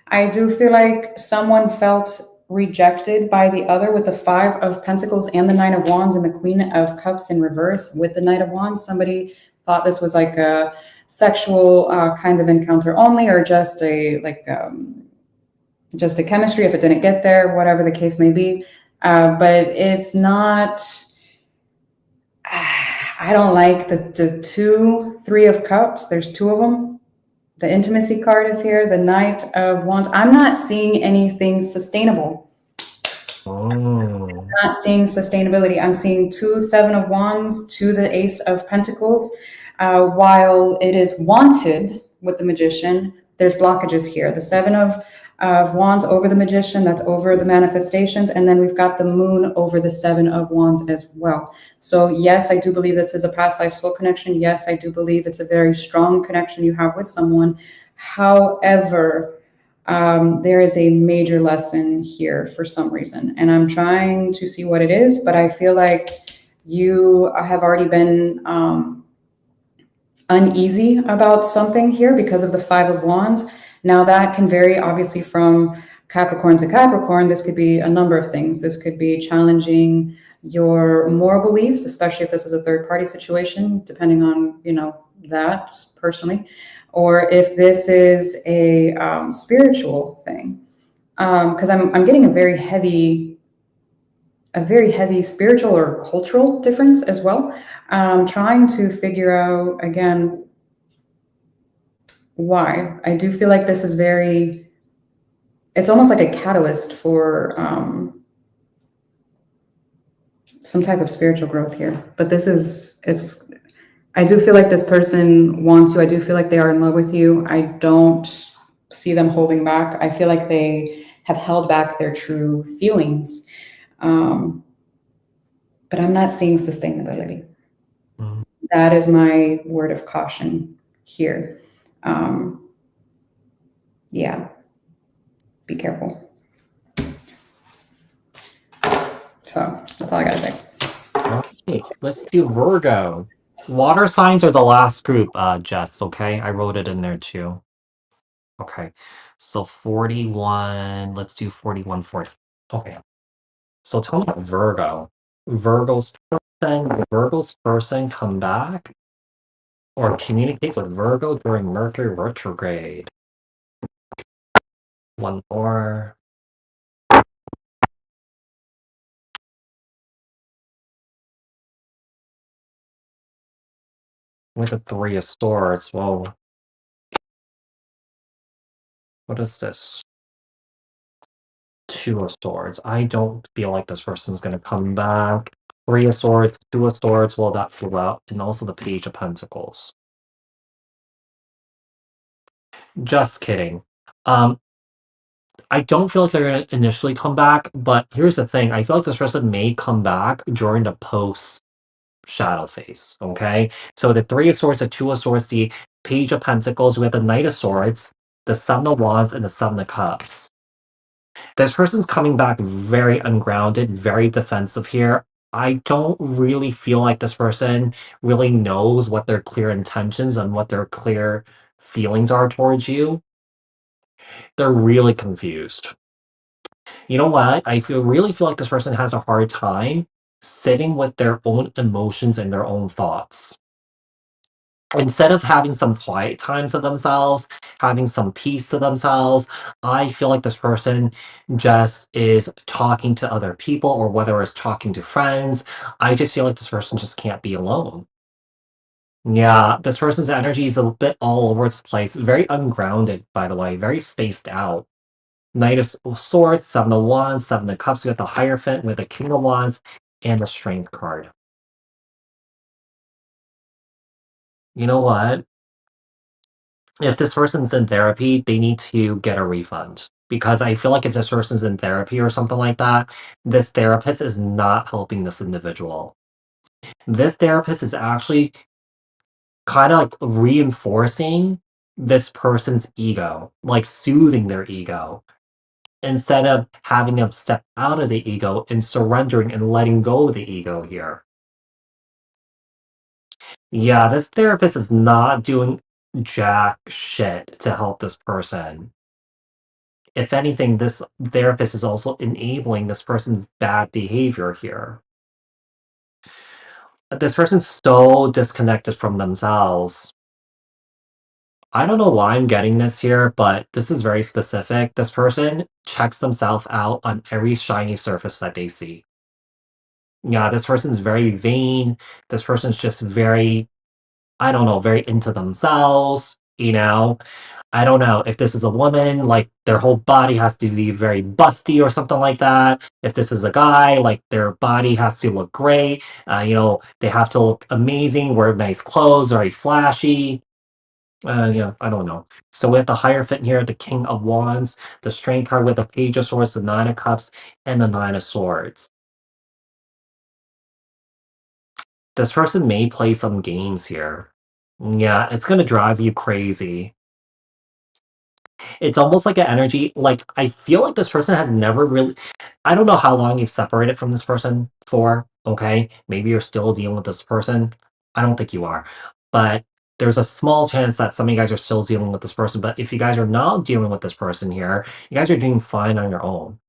Speaker 2: I do feel like someone felt rejected by the other with the Five of Pentacles and the Nine of Wands and the Queen of Cups in reverse with the Knight of Wands. Somebody thought this was like a sexual kind of encounter only, or just just a chemistry if it didn't get there, whatever the case may be. But it's not. I don't like the Three of Cups. There's two of them. The intimacy card is here, the Knight of Wands. I'm not seeing anything sustainable.
Speaker 1: Oh.
Speaker 2: Not seeing sustainability. I'm seeing two Seven of Wands to the Ace of Pentacles. While it is wanted with the Magician, there's blockages here. The Seven of Wands over the Magician, that's over the manifestations. And then we've got the Moon over the Seven of Wands as well. So yes, I do believe this is a past life soul connection. Yes, I do believe it's a very strong connection you have with someone. However, there is a major lesson here for some reason, and I'm trying to see what it is, but I feel like you have already been uneasy about something here because of the Five of Wands. Now, that can vary obviously from Capricorn to Capricorn. This could be a number of things. This could be challenging your moral beliefs, especially if this is a third party situation, depending on, that personally, or if this is a spiritual thing. Because I'm getting a very heavy spiritual or cultural difference as well. Trying to figure out again why. I do feel like this is it's almost like a catalyst for some type of spiritual growth here. But I do feel like this person wants you. I do feel like they are in love with you. I don't see them holding back. I feel like they have held back their true feelings. But I'm not seeing sustainability.
Speaker 1: Mm.
Speaker 2: That is my word of caution here. Yeah, be careful. So that's all I gotta say.
Speaker 1: Okay, let's do Virgo. Water signs are the last group, Jess, okay? I wrote it in there too. Okay, so 41, let's do 41, 40. Okay, so tell me about Virgo. Virgo's person come back or communicate with Virgo during Mercury retrograde. One more. With a Three of Swords. Whoa. What is this? Two of Swords. I don't feel like this person's gonna come back. Three of Swords, Two of Swords, well, that flew out. And also the Page of Pentacles. Just kidding. I don't feel like they're gonna initially come back, but here's the thing. I feel like this person may come back during the post shadow phase. Okay. So the Three of Swords, the Two of Swords, the Page of Pentacles, we have the Knight of Swords, the Seven of Wands, and the Seven of Cups. This person's coming back very ungrounded, very defensive here. I don't really feel like this person really knows what their clear intentions and what their clear feelings are towards you. They're really confused. You know what? Really feel like this person has a hard time sitting with their own emotions and their own thoughts. Instead of having some quiet time to themselves, having some peace to themselves, I feel like this person just is talking to other people, or whether it's talking to friends. I just feel like this person just can't be alone. Yeah, this person's energy is a bit all over its place, very ungrounded, by the way, very spaced out. Knight of Swords, Seven of Wands, Seven of Cups, we got the Hierophant with the King of Wands, and the Strength card. You know what? If this person's in therapy, they need to get a refund. Because I feel like if this person's in therapy or something like that, this therapist is not helping this individual. This therapist is actually kind of like reinforcing this person's ego, like soothing their ego, instead of having them step out of the ego and surrendering and letting go of the ego here. Yeah, this therapist is not doing jack shit to help this person. If anything, this therapist is also enabling this person's bad behavior here. This person's so disconnected from themselves. I don't know why I'm getting this here, but this is very specific. This person checks themselves out on every shiny surface that they see. Yeah, this person's very vain. This person's just very, I don't know, very into themselves, you know? I don't know if this is a woman, like their whole body has to be very busty or something like that. If this is a guy, like their body has to look great. They have to look amazing, wear nice clothes, very flashy. I don't know. So we have the Hierophant here, the King of Wands, the Strength card with the Page of Swords, the Nine of Cups, and the Nine of Swords. This person may play some games here. Yeah, it's gonna drive you crazy. It's almost like an energy. Like I feel like this person has never really. I don't know how long you've separated from this person for. Okay, maybe you're still dealing with this person. I don't think you are, but there's a small chance that some of you guys are still dealing with this person. But if you guys are not dealing with this person here, you guys are doing fine on your own.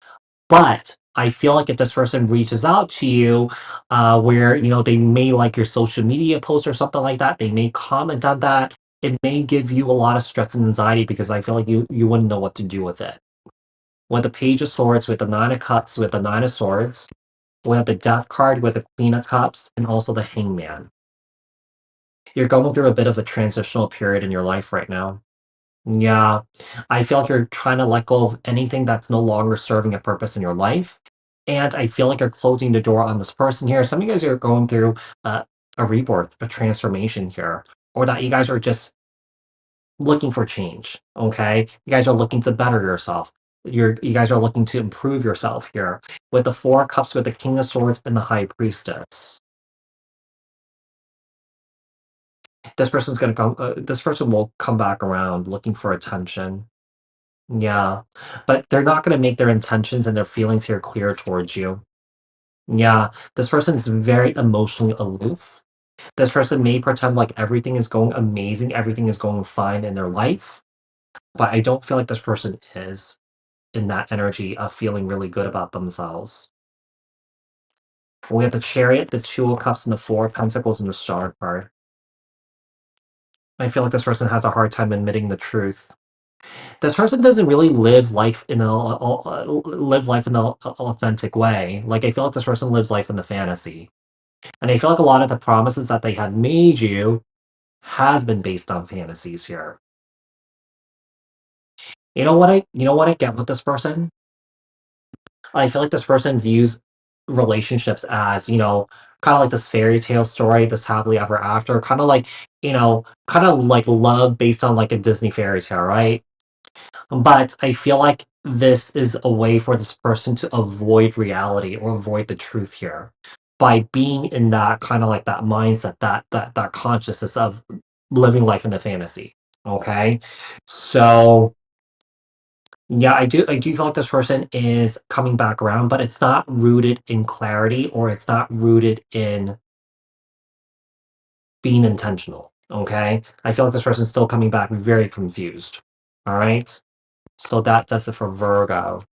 Speaker 1: But I feel like if this person reaches out to you, where they may like your social media post or something like that, they may comment on that. It may give you a lot of stress and anxiety because I feel like you wouldn't know what to do with it. With the Page of Swords, with the Nine of Cups, with the Nine of Swords, we have the Death card with the Queen of Cups, and also the Hangman. You're going through a bit of a transitional period in your life right now. Yeah, I feel like you're trying to let go of anything that's no longer serving a purpose in your life. And I feel like you're closing the door on this person here. Some of you guys are going through a rebirth, a transformation here, or that you guys are just looking for change. Okay, you guys are looking to better yourself. You guys are looking to improve yourself here with the Four of Cups, with the King of Swords, and the High Priestess. This person's gonna come. This person will come back around looking for attention. Yeah, but they're not gonna make their intentions and their feelings here clear towards you. Yeah, this person is very emotionally aloof. This person may pretend like everything is going amazing, everything is going fine in their life, but I don't feel like this person is in that energy of feeling really good about themselves. We have the Chariot, the Two of Cups, and the Four of Pentacles, and the Star card. I feel like this person has a hard time admitting the truth. This person doesn't really live life in an authentic way. Like I feel like this person lives life in the fantasy, and I feel like a lot of the promises that they had made you has been based on fantasies here. You know what I get with this person. I feel like this person views relationships as kind of like this fairy tale story, this happily ever after, kind of like love based on like a Disney fairy tale, right? But I feel like this is a way for this person to avoid reality or avoid the truth here by being in that kind of like that mindset, that consciousness of living life in the fantasy. Okay. So yeah, I do feel like this person is coming back around, but it's not rooted in clarity or it's not rooted in being intentional. Okay. I feel like this person's still coming back very confused. All right. So that does it for Virgo.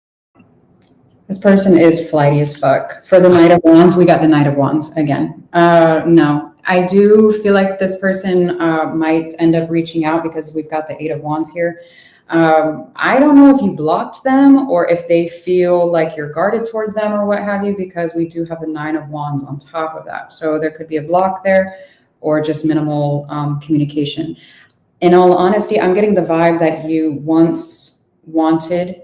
Speaker 2: This person is flighty as fuck. For the Knight of Wands, we got the Knight of Wands again. No, I do feel like this person might end up reaching out because we've got the Eight of Wands here. I don't know if you blocked them or if they feel like you're guarded towards them or what have you, because we do have the Nine of Wands on top of that. So there could be a block there or just minimal communication. In all honesty, I'm getting the vibe that you once wanted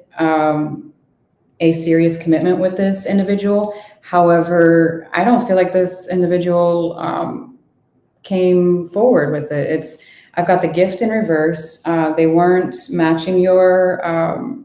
Speaker 2: a serious commitment with this individual. However, I don't feel like this individual came forward with it. I've got the Gift in reverse. They weren't matching your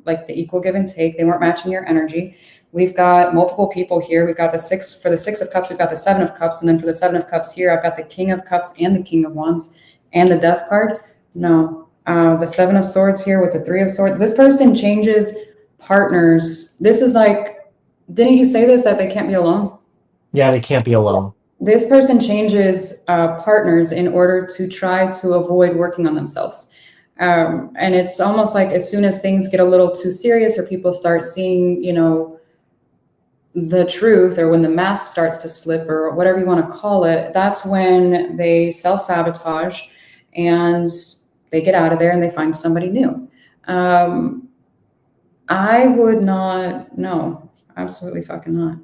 Speaker 2: like the equal give and take. They weren't matching your energy. We've got multiple people here. We've got the Six of Cups. We've got the Seven of Cups, and then for the Seven of Cups here, I've got the King of Cups and the King of Wands and the Death card. No, the Seven of Swords here with the Three of Swords. This person changes partners. This is like, didn't you say this, that they can't be alone?
Speaker 1: Yeah, they can't be alone.
Speaker 2: This person changes partners in order to try to avoid working on themselves. And it's almost like as soon as things get a little too serious or people start seeing, the truth, or when the mask starts to slip or whatever you want to call it, that's when they self-sabotage and they get out of there and they find somebody new. I would not, no, absolutely fucking not.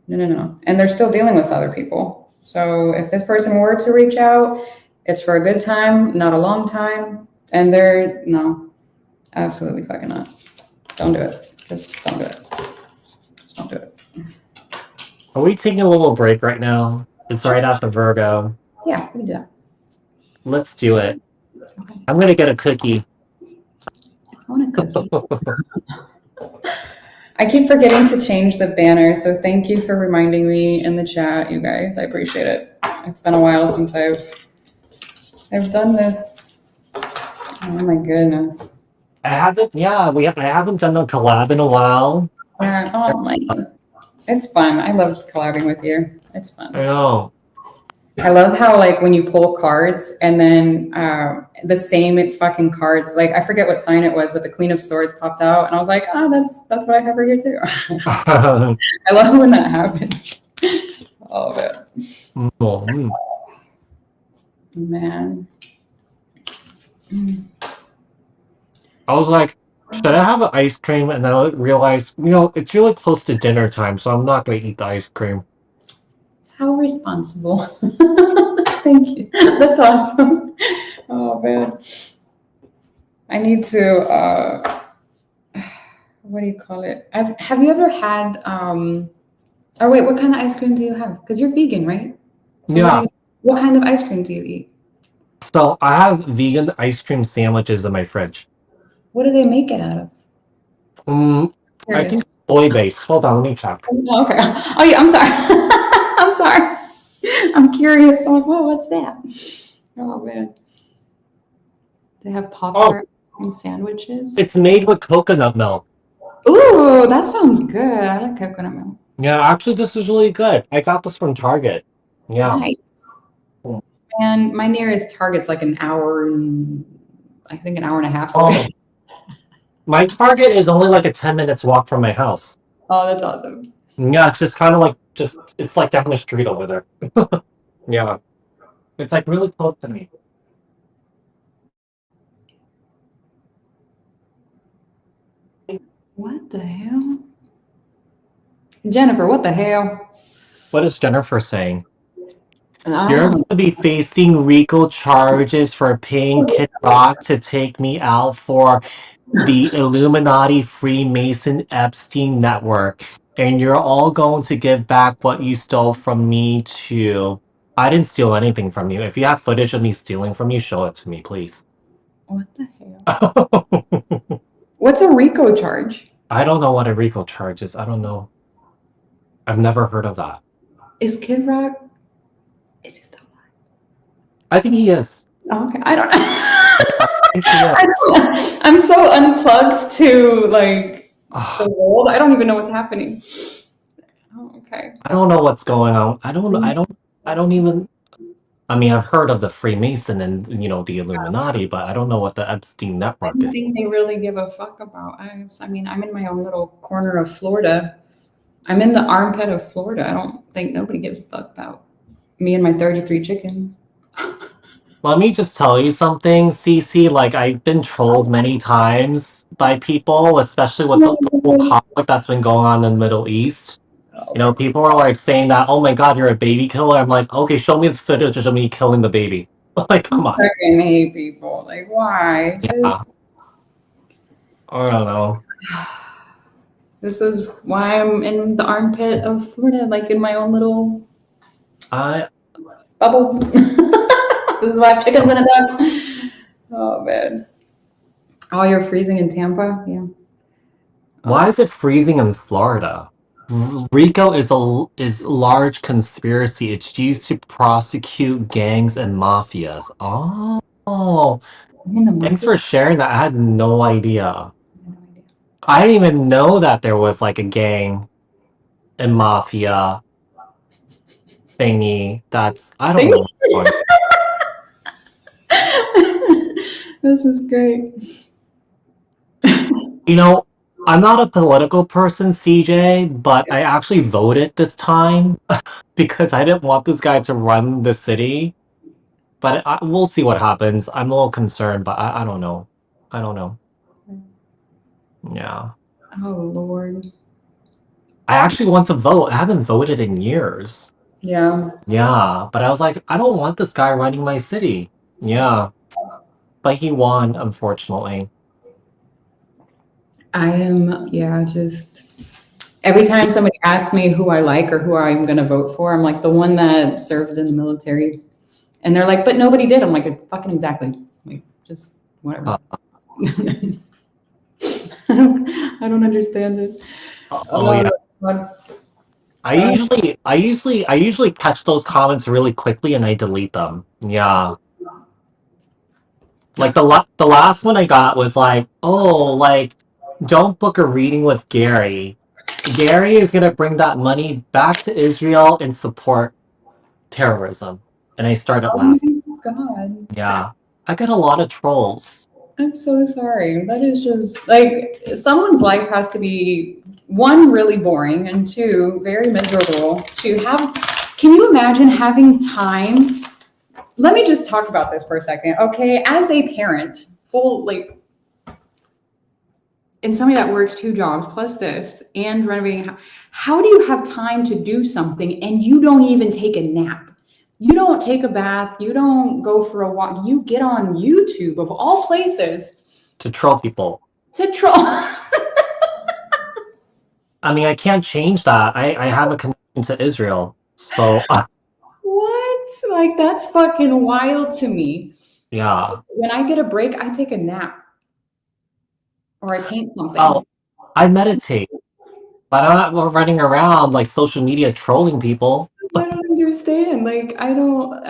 Speaker 2: No. And they're still dealing with other people. So if this person were to reach out, it's for a good time, not a long time. And no. Absolutely fucking not. Don't do it. Just don't do it. Just don't do it.
Speaker 1: Are we taking a little break right now? It's right after Virgo.
Speaker 2: Yeah, we can do that.
Speaker 1: Let's do it.
Speaker 2: Okay.
Speaker 1: I'm gonna get a cookie.
Speaker 2: I want a cookie. I keep forgetting to change the banner, so thank you for reminding me in the chat, you guys. I appreciate it. It's been a while since I've done this. Oh my goodness.
Speaker 1: I haven't done a collab in a while.
Speaker 2: Yeah, oh my god. It's fun. I love collabing with you. It's fun.
Speaker 1: I know.
Speaker 2: I love how like when you pull cards and then the same fucking cards, like I forget what sign it was, but the Queen of Swords popped out and I was like, oh, that's what I have right here too. I love when that happens. Oh man. Man.
Speaker 1: I was like, should I have an ice cream? And then I realized, it's really close to dinner time, so I'm not going to eat the ice cream.
Speaker 2: How responsible. Thank you. That's awesome. Oh, man. I need to, what do you call it? Have you ever had, oh, wait, what kind of ice cream do you have? Because you're vegan, right? So
Speaker 1: yeah.
Speaker 2: What kind of ice cream do you eat?
Speaker 1: So I have vegan ice cream sandwiches in my fridge.
Speaker 2: What do they make it out of?
Speaker 1: I think soy-based. Hold on, let me check.
Speaker 2: Oh, okay. Oh, yeah, I'm sorry. I'm sorry. I'm curious. I'm like, whoa, what's that? Oh, man. They have popcorn and sandwiches.
Speaker 1: It's made with coconut milk.
Speaker 2: Ooh, that sounds good. I like coconut milk.
Speaker 1: Yeah, actually, this is really good. I got this from Target. Yeah.
Speaker 2: Nice. And my nearest Target's like an hour and a half away.
Speaker 1: My Target is only like a 10 minutes walk from my house.
Speaker 2: Oh, that's awesome.
Speaker 1: Yeah, it's just kind of like, it's like down the street over there. Yeah. It's like really close to me.
Speaker 2: What the hell? Jennifer, what the hell?
Speaker 1: What is Jennifer saying?
Speaker 2: Oh.
Speaker 1: You're going to be facing RICO charges for paying Kid Rock to take me out for the Illuminati Freemason Epstein network. And you're all going to give back what you stole from me too. I didn't steal anything from you. If you have footage of me stealing from you, show it to me, please.
Speaker 2: What the hell? What's a RICO charge?
Speaker 1: I don't know what a RICO charge is. I don't know. I've never heard of that.
Speaker 2: Is Kid Rock? Is he still alive?
Speaker 1: I think he is.
Speaker 2: Oh, okay. I don't know. I'm so unplugged to like the world. I don't even know what's happening. Oh, okay.
Speaker 1: I don't know what's going on. I don't even. I mean, I've heard of the Freemason and the Illuminati, but I don't know what the Epstein network is.
Speaker 2: I don't think they really give a fuck about us. I mean, I'm in my own little corner of Florida. I'm in the armpit of Florida. I don't think nobody gives a fuck about me and my 33 chickens.
Speaker 1: Let me just tell you something, Cece. Like, I've been trolled many times by people, especially with the whole conflict that's been going on in the Middle East. People are like saying that, oh my god, you're a baby killer. I'm like, okay, show me the footage of me killing the baby. Like, come on.
Speaker 2: I fucking hate people. Like, why?
Speaker 1: Yeah. I don't know.
Speaker 2: This is why I'm in the armpit of Florida, like in my own little bubble. This is why I have chickens in a duck. Oh man. Oh, you're freezing in Tampa? Yeah.
Speaker 1: Why is it freezing in Florida? RICO is large conspiracy. It's used to prosecute gangs and mafias. Oh, thanks for sharing that. I had no idea. I didn't even know that there was like a gang and mafia thingy. I don't know.
Speaker 2: This is great.
Speaker 1: I'm not a political person, CJ, but I actually voted this time because I didn't want this guy to run the city. But we'll see what happens. I'm a little concerned, but I don't know. I don't know. Yeah.
Speaker 2: Oh, Lord.
Speaker 1: I actually want to vote. I haven't voted in years.
Speaker 2: Yeah.
Speaker 1: Yeah, but I was like, I don't want this guy running my city. Yeah. But he won, unfortunately.
Speaker 2: I am, yeah, just every time somebody asks me who I like or who I'm going to vote for, I'm like the one that served in the military. And they're like, but nobody did. I'm like, fucking exactly. Like, just whatever.
Speaker 1: Uh,
Speaker 2: I don't understand it.
Speaker 1: oh yeah.
Speaker 2: God.
Speaker 1: I usually catch those comments really quickly and I delete them. Yeah. Like the last one I got was like, oh, like don't book a reading with Gary. Gary is gonna bring that money back to Israel and support terrorism. And I started
Speaker 2: Oh
Speaker 1: laughing.
Speaker 2: my God.
Speaker 1: Yeah. I get a lot of trolls.
Speaker 2: I'm so sorry. That is just like someone's life has to be one, really boring, and two, very miserable to have. Can you imagine having time? Let me just talk about this for a second. Okay. As a parent, full like, and somebody that works 2 jobs plus this and renovating, how do you have time to do something and you don't even take a nap? You don't take a bath. You don't go for a walk. You get on YouTube of all places
Speaker 1: To troll people.
Speaker 2: to troll.
Speaker 1: I mean, I can't change that. I have a connection to Israel. So,
Speaker 2: What? Like, that's fucking wild to me.
Speaker 1: yeah.
Speaker 2: When I get a break, I take a nap or I paint
Speaker 1: Oh,
Speaker 2: something.
Speaker 1: I meditate, but I'm not running around like social media trolling people.
Speaker 2: I don't understand. Like, I don't.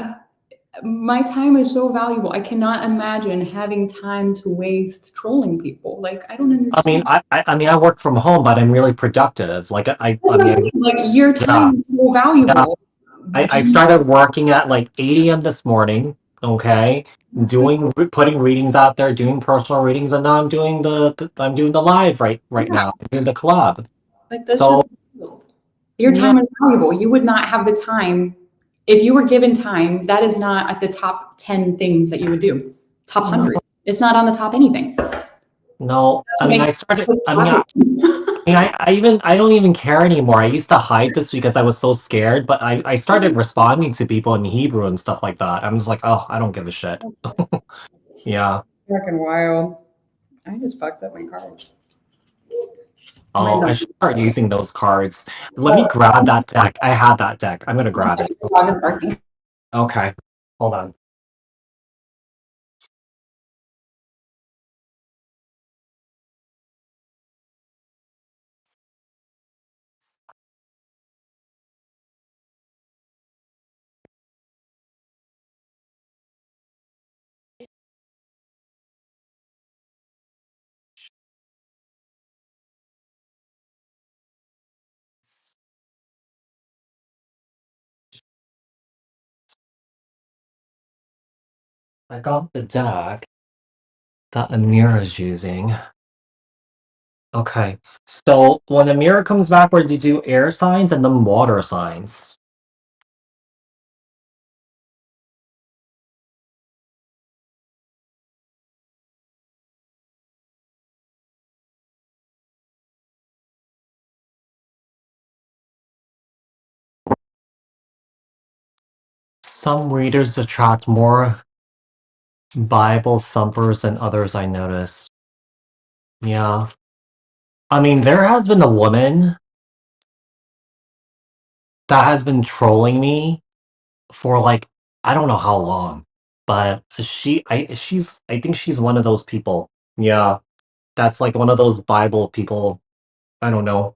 Speaker 2: My time is so valuable. I cannot imagine having time to waste trolling people. Like, I don't
Speaker 1: I mean,
Speaker 2: understand.
Speaker 1: I mean, I work from home, but I'm really productive. Like,
Speaker 2: That's
Speaker 1: I
Speaker 2: what I'm
Speaker 1: mean,
Speaker 2: saying. Like, your
Speaker 1: yeah,
Speaker 2: time is so
Speaker 1: yeah.
Speaker 2: valuable.
Speaker 1: I
Speaker 2: Do
Speaker 1: started working at like 8 a.m. this morning. Okay, putting readings out there, doing personal readings, and now I'm doing the live right
Speaker 2: yeah,
Speaker 1: now. I'm doing the collab.
Speaker 2: like that's just
Speaker 1: So
Speaker 2: wild. Your
Speaker 1: yeah,
Speaker 2: time is valuable. You would not have the time if you were given time. That is not at the top 10 things that you would do. Top
Speaker 1: no,
Speaker 2: 100. It's not on the top anything.
Speaker 1: no. I
Speaker 2: It
Speaker 1: mean, I
Speaker 2: makes
Speaker 1: started.
Speaker 2: us
Speaker 1: I mean,
Speaker 2: happy.
Speaker 1: I don't even care anymore. I used to hide this because I was so scared, but I started responding to people in Hebrew and stuff like that. I'm just like, oh, I don't give a shit. Yeah.
Speaker 2: Fucking wild. I just fucked up my cards. My
Speaker 1: Oh, I
Speaker 2: dog.
Speaker 1: should start using those cards. Let me
Speaker 2: Oh,
Speaker 1: grab that deck. I have that deck. I'm gonna
Speaker 2: I'm
Speaker 1: grab
Speaker 2: sorry,
Speaker 1: it.
Speaker 2: the dog is barking.
Speaker 1: Okay. Hold on. I got the deck that Amira is using. Okay. So when Amira comes back, we're to do air signs and then water signs. Some readers attract more Bible thumpers than others, I notice. Yeah. I mean, there has been a woman that has been trolling me for like I don't know how long, but I think she's one of those people. Yeah, that's like one of those Bible people. I don't know.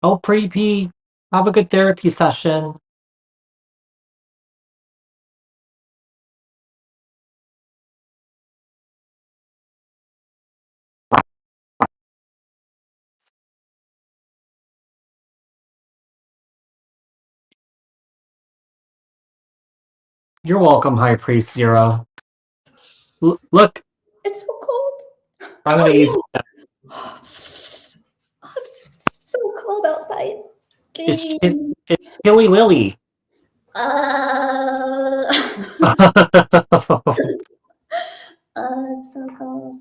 Speaker 1: Oh, pretty P, have a good therapy session. You're welcome, High Priest Zero. Look,
Speaker 2: It's so cold.
Speaker 1: I'm gonna use
Speaker 2: Oh, no. Oh, it's so cold outside.
Speaker 1: it's Chilly Willy.
Speaker 2: Uh, it's so cold.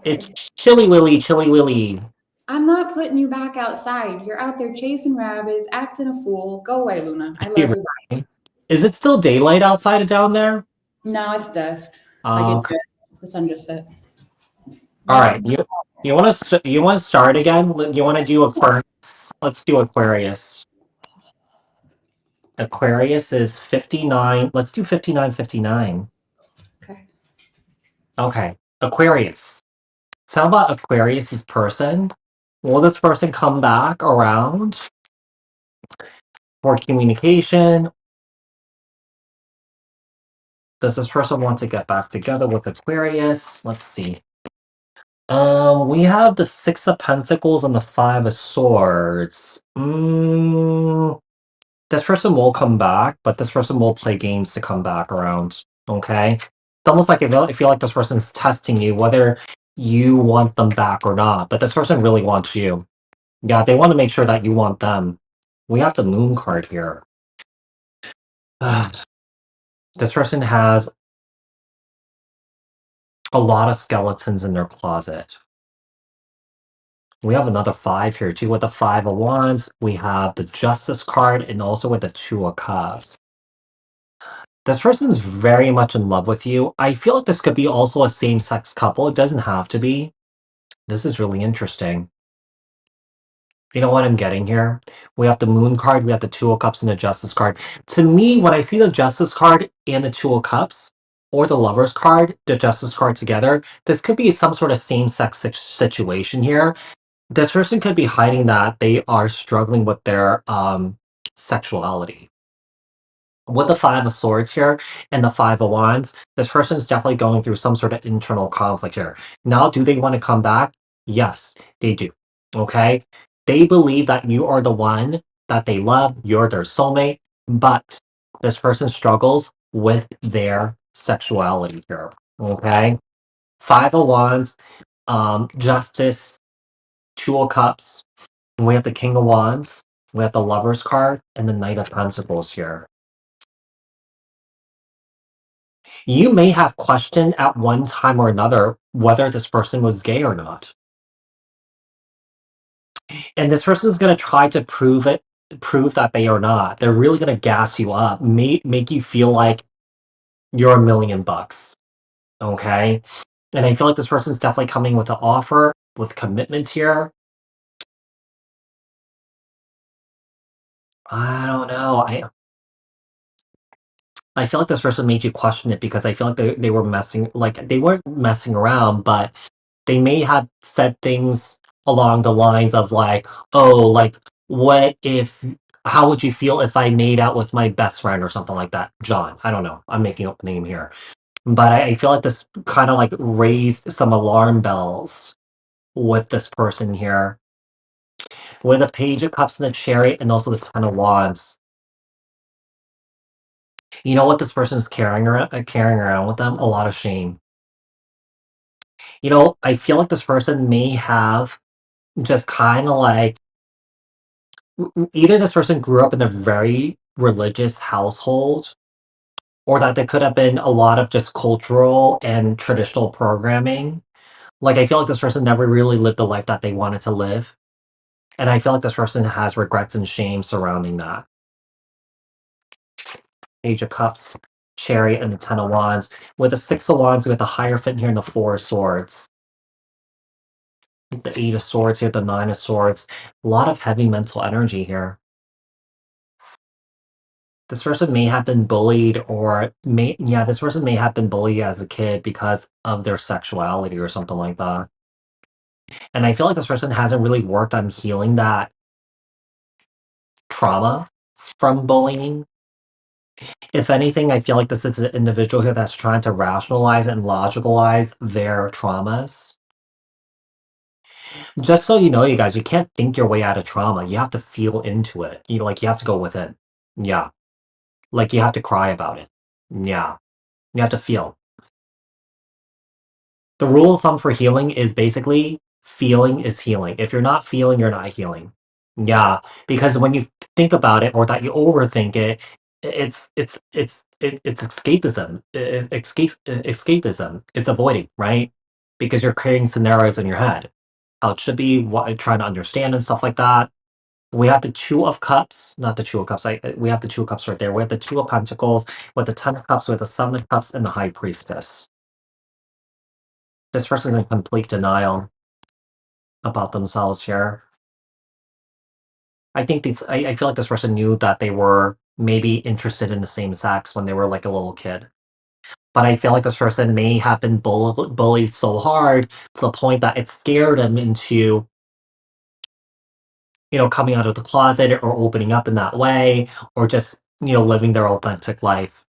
Speaker 1: It's
Speaker 2: Okay.
Speaker 1: Chilly Willy, Chilly Willy.
Speaker 2: I'm not putting you back outside. You're out there chasing rabbits, acting a fool. Go away, Luna. I love you. Bye.
Speaker 1: Is it still daylight outside down there?
Speaker 2: No, it's dusk. Like it
Speaker 1: Okay.
Speaker 2: just, the sun just set.
Speaker 1: All
Speaker 2: Right.
Speaker 1: right. You want to start again? You want to do Aquarius? Let's do Aquarius. Aquarius is 59. Let's do 5959.
Speaker 2: Okay.
Speaker 1: Okay. Aquarius. Tell about Aquarius's person. Will this person come back around for communication? Does this person want to get back together with Aquarius? Let's see. We have the Six of Pentacles and the Five of Swords. This person will come back, but this person will play games to come back around. Okay? It's almost like I feel like this person's testing you, whether you want them back or not. But this person really wants you. Yeah, they want to make sure that you want them. We have the Moon card here. This person has a lot of skeletons in their closet. We have another five here too. With the Five of Wands, we have the Justice card and also with the Two of Cups. This person's very much in love with you. I feel like this could be also a same-sex couple. It doesn't have to be. This is really interesting. You know what I'm getting here? We have the Moon card, we have the Two of Cups, and the Justice card. To me, when I see the Justice card and the Two of Cups, or the Lovers card, the Justice card together, this could be some sort of same-sex situation here. This person could be hiding that they are struggling with their sexuality. With the Five of Swords here and the Five of Wands, this person is definitely going through some sort of internal conflict here. Now, do they want to come back? Yes, they do. Okay? They believe that you are the one that they love, you're their soulmate, but this person struggles with their sexuality here. Okay? Five of Wands, Justice, Two of Cups, and we have the King of Wands, we have the Lovers card, and the Knight of Pentacles here. You may have questioned at one time or another whether this person was gay or not. And this person is going to try to prove that they are not. They're really going to gas you up, make you feel like you're $1,000,000. Okay? And I feel like this person's definitely coming with an offer, with commitment here. I don't know. I feel like this person made you question it because I feel like they were they weren't messing around, but they may have said things along the lines of like, oh, like, what if, how would you feel if I made out with my best friend or something like that? John, I don't know. I'm making up a name here. But I feel like this kind of like raised some alarm bells with this person here. With a Page of Cups and the Chariot and also the Ten of Wands. You know what this person is carrying around with them? A lot of shame. You know, I feel like this person may have just kind of like either this person grew up in a very religious household, or that there could have been a lot of just cultural and traditional programming. Like, I feel like this person never really lived the life that they wanted to live. And I feel like this person has regrets and shame surrounding that. Page of Cups, Chariot, and the Ten of Wands. With the Six of Wands, with the Hierophant here and the Four of Swords. The Eight of Swords here, the Nine of Swords. A lot of heavy mental energy here. This person may have been bullied this person may have been bullied as a kid because of their sexuality or something like that. And I feel like this person hasn't really worked on healing that trauma from bullying. If anything, I feel like this is an individual here that's trying to rationalize and logicalize their traumas. Just so you know, you guys, you can't think your way out of trauma. You have to feel into it. You have to go within. Yeah. Like you have to cry about it. Yeah. You have to feel. The rule of thumb for healing is basically feeling is healing. If you're not feeling, you're not healing. Yeah, because when you think about it or that you overthink it, it's escapism. Escapism. It's avoiding, right? Because you're creating scenarios in your head. how it should be, what trying to understand and stuff like that. We have the Two of Cups, not the Two of Cups. We have the Two of Cups right there. We have the Two of Pentacles with the Ten of Cups, with the Seven of Cups, and the High Priestess. This person's in complete denial about themselves here. I think I feel like this person knew that they were maybe interested in the same sex when they were like a little kid. But I feel like this person may have been bullied so hard to the point that it scared them into, coming out of the closet or opening up in that way, or just, living their authentic life.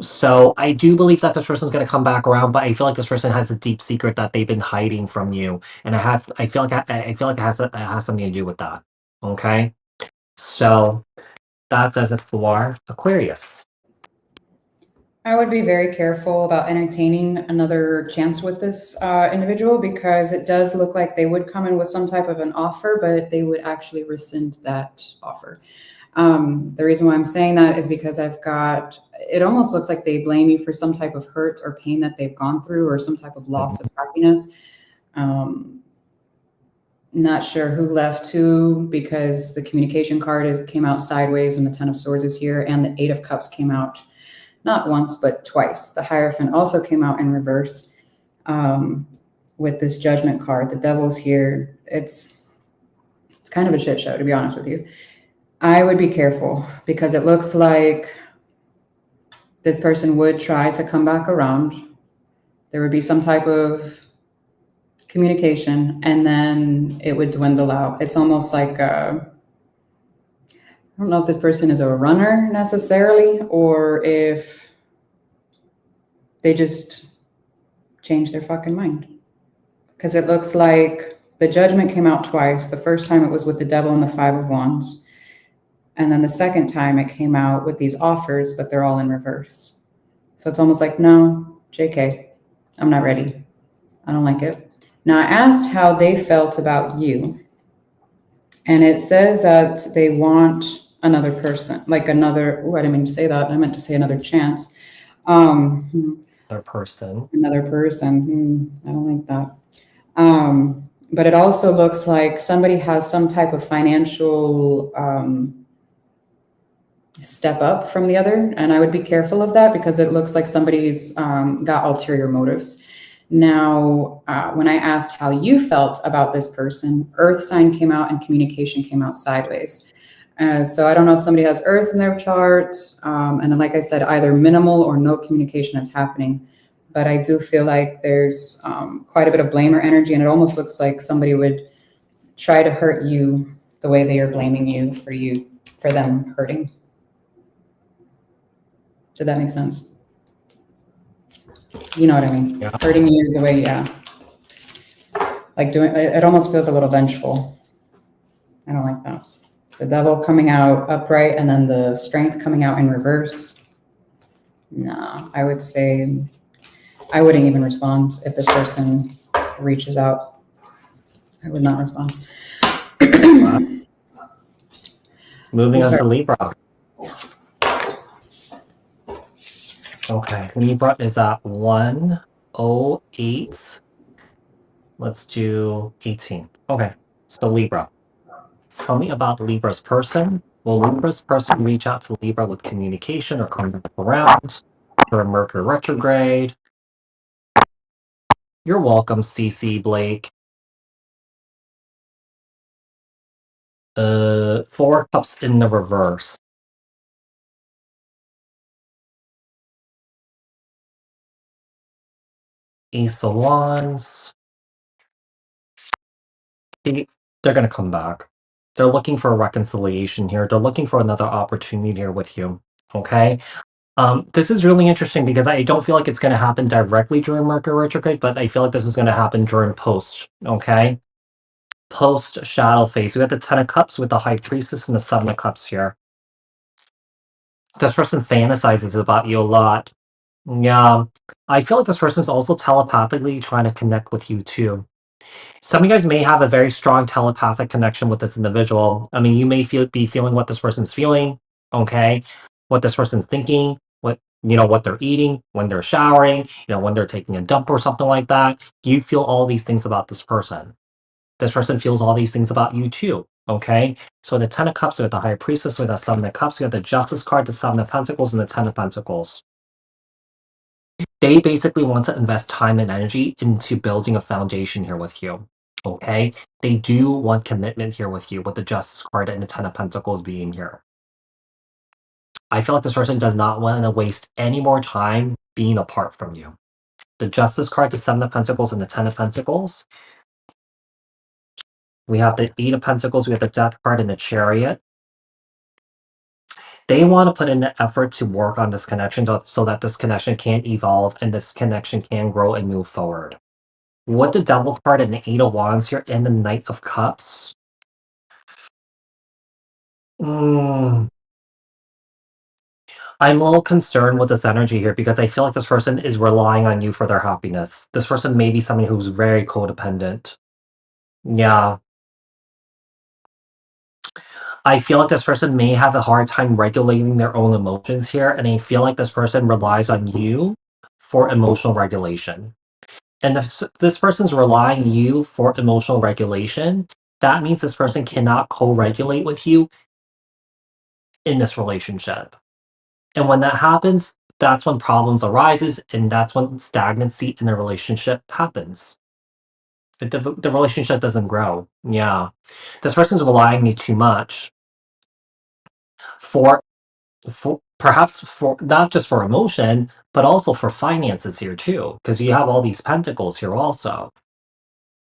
Speaker 1: So I do believe that this person's gonna come back around, but I feel like this person has a deep secret that they've been hiding from you, and I feel like I feel like it has something to do with that. Okay, so that does it for Aquarius.
Speaker 2: I would be very careful about entertaining another chance with this individual, because it does look like they would come in with some type of an offer, but they would actually rescind that offer. The reason why I'm saying that is because it almost looks like they blame you for some type of hurt or pain that they've gone through, or some type of loss of happiness. Not sure who left who, because the communication card came out sideways and the Ten of Swords is here, and the Eight of Cups came out not once, but twice. The Hierophant also came out in reverse with this Judgment card. The Devil's here. It's kind of a shit show, to be honest with you. I would be careful, because it looks like this person would try to come back around. There would be some type of communication, and then it would dwindle out. It's almost like I don't know if this person is a runner necessarily, or if they just change their fucking mind. Because it looks like the Judgment came out twice. The first time it was with the Devil and the Five of Wands. And then the second time it came out with these offers, but they're all in reverse. So it's almost like, no, JK, I'm not ready. I don't like it. Now, I asked how they felt about you. And it says that they want another person, like another, I didn't mean to say that. I meant to say another chance.
Speaker 1: Another person.
Speaker 2: Another person. I don't like that. But it also looks like somebody has some type of financial step up from the other. And I would be careful of that, because it looks like somebody's got ulterior motives. Now, when I asked how you felt about this person, Earth sign came out and communication came out sideways. So I don't know if somebody has Earth in their charts. And then, like I said, either minimal or no communication is happening. But I do feel like there's quite a bit of blamer energy, and it almost looks like somebody would try to hurt you the way they are blaming you for them hurting. Did that make sense? You know what I mean?
Speaker 1: Yeah.
Speaker 2: Hurting you the way, yeah. Like it almost feels a little vengeful. I don't like that. The Devil coming out upright, and then the Strength coming out in reverse. No, I would say I wouldn't even respond if this person reaches out. I would not respond.
Speaker 1: Moving on to Libra. Okay, Libra is at 108. Let's do 18. Okay, so Libra. Tell me about Libra's person. Will Libra's person reach out to Libra with communication or come back around for a Mercury retrograde? You're welcome, CC Blake. 4 cups in the reverse. Ace of Wands. They're going to come back. They're looking for a reconciliation here. They're looking for another opportunity here with you. Okay? This is really interesting, because I don't feel like it's going to happen directly during Mercury retrograde, but I feel like this is going to happen during post. Okay? Post shadow phase. We got the Ten of Cups with the High Priestess and the Seven of Cups here. This person fantasizes about you a lot. Yeah. I feel like this person's also telepathically trying to connect with you too. Some of you guys may have a very strong telepathic connection with this individual. I mean, you may be feeling what this person's feeling, okay? What this person's thinking, what they're eating, when they're showering, when they're taking a dump or something like that. You feel all these things about this person. This person feels all these things about you too. Okay? So the Ten of Cups with the High Priestess, with the Seven of Cups, you have the Justice card, the Seven of Pentacles, and the Ten of Pentacles. They basically want to invest time and energy into building a foundation here with you. Okay? They do want commitment here with you, with the Justice card and the Ten of Pentacles being here. I feel like this person does not want to waste any more time being apart from you. The Justice card, the Seven of Pentacles, and the Ten of Pentacles. We have the Eight of Pentacles, we have the Death card, and the Chariot. They want to put in the effort to work on this connection so that this connection can evolve and this connection can grow and move forward. With the Devil card and the Eight of Wands here and the Knight of Cups. I'm a little concerned with this energy here because I feel like this person is relying on you for their happiness. This person may be someone who's very codependent. Yeah. I feel like this person may have a hard time regulating their own emotions here, and I feel like this person relies on you for emotional regulation. And if this person's relying on you for emotional regulation, that means this person cannot co-regulate with you in this relationship. And when that happens, that's when problems arises, and that's when stagnancy in the relationship happens. The relationship doesn't grow. Yeah. This person's relying on you too much for perhaps for not just for emotion, but also for finances here too, because you have all these pentacles here also.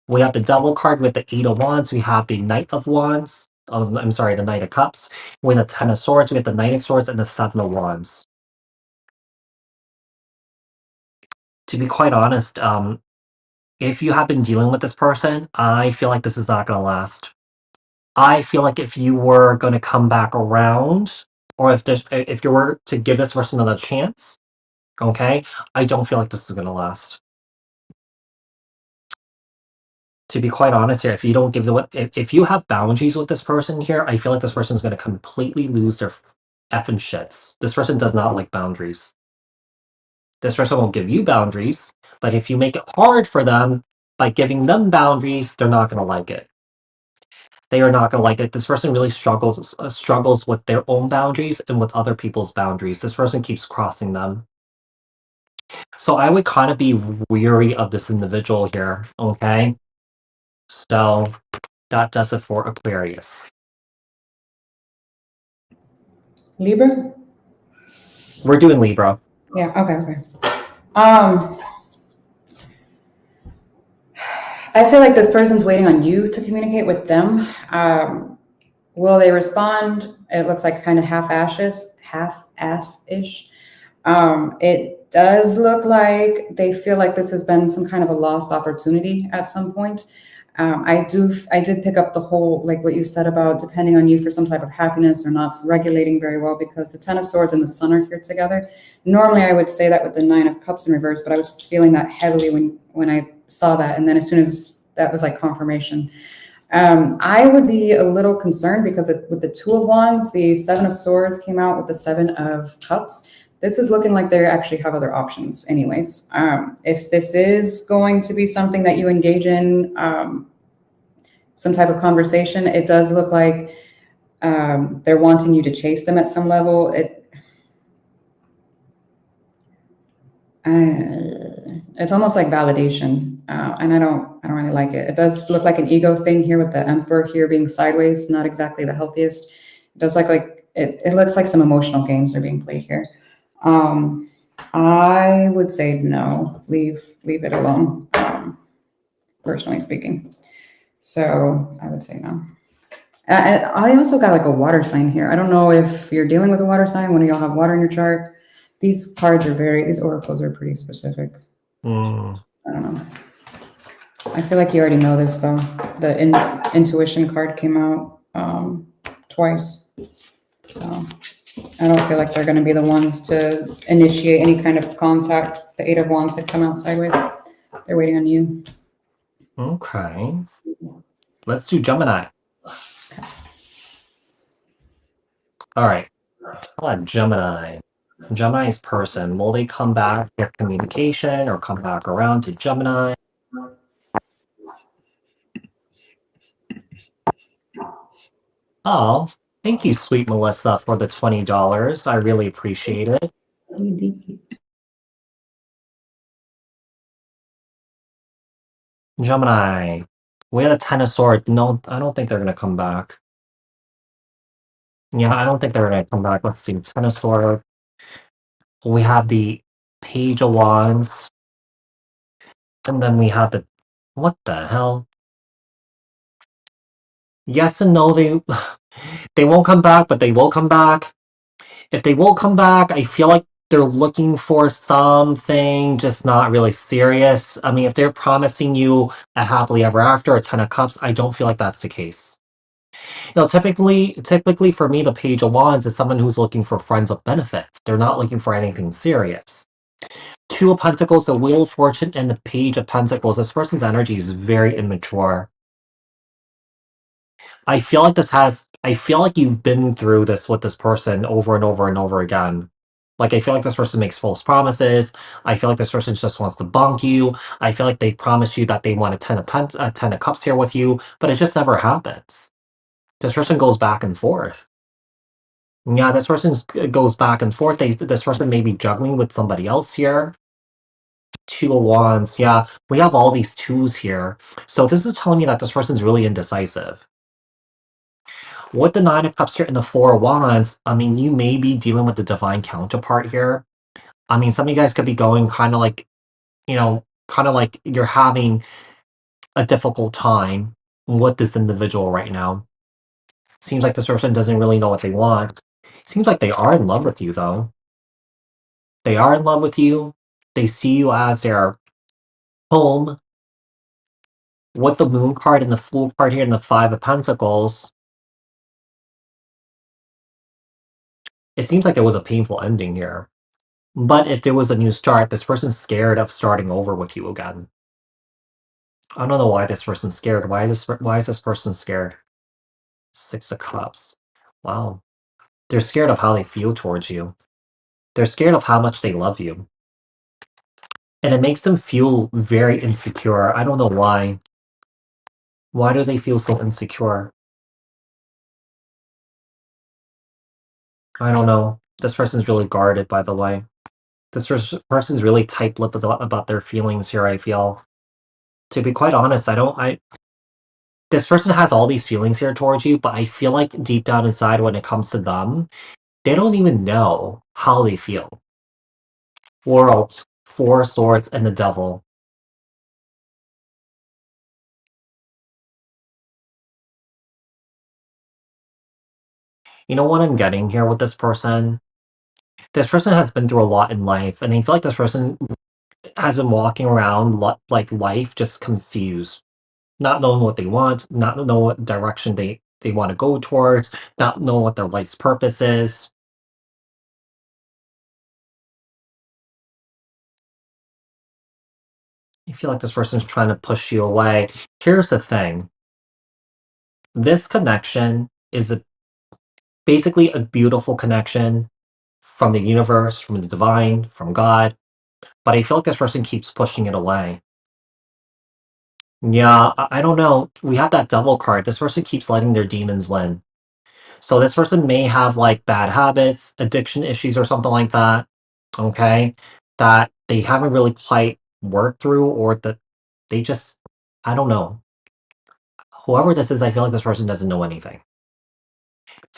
Speaker 1: We have the Devil card with the Eight of Wands. We have the Knight of Wands. Oh, I'm sorry, the Knight of Cups. With the Ten of Swords, we have the Knight of Swords and the Seven of Wands. To be quite honest, if you have been dealing with this person, I feel like this is not going to last. I feel like if you were going to come back around, or if you were to give this person another chance, okay, I don't feel like this is going to last. To be quite honest here, if you don't give if you have boundaries with this person here, I feel like this person is going to completely lose their effing shits. This person does not like boundaries. This person will give you boundaries, but if you make it hard for them by giving them boundaries, they're not going to like it. They are not going to like it. This person really struggles with their own boundaries and with other people's boundaries. This person keeps crossing them. So I would kind of be weary of this individual here, okay? So that does it for Aquarius.
Speaker 2: Libra?
Speaker 1: We're doing Libra.
Speaker 2: Yeah, okay. I feel like this person's waiting on you to communicate with them. Will they respond? It looks like kind of half-ass-ish. It does look like they feel like this has been some kind of a lost opportunity at some point. I did pick up the whole, like what you said about depending on you for some type of happiness or not regulating very well, because the Ten of Swords and the Sun are here together. Normally I would say that with the Nine of Cups in reverse, but I was feeling that heavily when I saw that. And then as soon as that was like confirmation, I would be a little concerned because with the Two of Wands, the Seven of Swords came out with the Seven of Cups. This is looking like they actually have other options anyways. If this is going to be something that you engage in, some type of conversation, it does look like they're wanting you to chase them at some level. It's almost like validation, and I don't really like it. It does look like an ego thing here with the Emperor here being sideways, not exactly the healthiest. It does look like it looks like some emotional games are being played here. I would say no, leave it alone, personally speaking. So I would say no. And I also got like a water sign here. I don't know if you're dealing with a water sign. When y'all have water in your chart, these oracles are pretty specific. I don't know. I feel like you already know this though. The intuition card came out twice. So I don't feel like they're going to be the ones to initiate any kind of contact. The Eight of Wands had come out sideways. They're waiting on you.
Speaker 1: Okay. Let's do Gemini. All right. How about Gemini? Gemini's person. Will they come back with communication or come back around to Gemini? Oh, thank you, sweet Melissa, for the $20. I really appreciate it. Gemini, we had a Ten of Swords. No, I don't think they're gonna come back. Yeah, I don't think they're gonna come back. Let's see. Ten of Swords. We have the Page of Wands. And then we have the. What the hell? Yes and no, they won't come back, but they will come back. If they will come back, I feel like they're looking for something just not really serious. I mean, if they're promising you a happily ever after, a Ten of Cups, I don't feel like that's the case. Typically for me, the Page of Wands is someone who's looking for friends with benefits. They're not looking for anything serious. Two of Pentacles, the Wheel of Fortune, and the Page of Pentacles. This person's energy is very immature. I feel like you've been through this with this person over and over and over again. Like, I feel like this person makes false promises. I feel like this person just wants to bunk you. I feel like they promise you that they want a Ten of Cups here with you, but it just never happens. This person goes back and forth. Yeah, this person goes back and forth. This person may be juggling with somebody else here. Two of Wands. Yeah, we have all these twos here. So this is telling me that this person's really indecisive. With the Nine of Cups here and the Four of Wands, I mean, you may be dealing with the divine counterpart here. I mean, some of you guys could be going kind of like, kind of like you're having a difficult time with this individual right now. Seems like this person doesn't really know what they want. Seems like they are in love with you, though. They are in love with you. They see you as their home. With the Moon card and the Fool card here and the Five of Pentacles, it seems like there was a painful ending here. But if there was a new start, this person's scared of starting over with you again. I don't know why this person's scared. Why is this person scared? Six of Cups. Wow. They're scared of how they feel towards you. They're scared of how much they love you. And it makes them feel very insecure. I don't know why. Why do they feel so insecure? I don't know. This person's really guarded, by the way. Person's really tight-lipped about their feelings here, I feel. To be quite honest, this person has all these feelings here towards you, but I feel like deep down inside when it comes to them, they don't even know how they feel. World, Four Swords, and the Devil. You know what I'm getting here with this person? This person has been through a lot in life, and I feel like this person has been walking around like life just confused, not knowing what they want, not knowing what direction they want to go towards, not knowing what their life's purpose is. I feel like this person's trying to push you away. Here's the thing. This connection is basically a beautiful connection from the universe, from the divine, from God, but I feel like this person keeps pushing it away. Yeah, I don't know. We have that devil card. This person keeps letting their demons win. So this person may have like bad habits, addiction issues, or something like that. Okay, that they haven't really quite worked through, or that they just, I don't know. Whoever this is, I feel like this person doesn't know anything.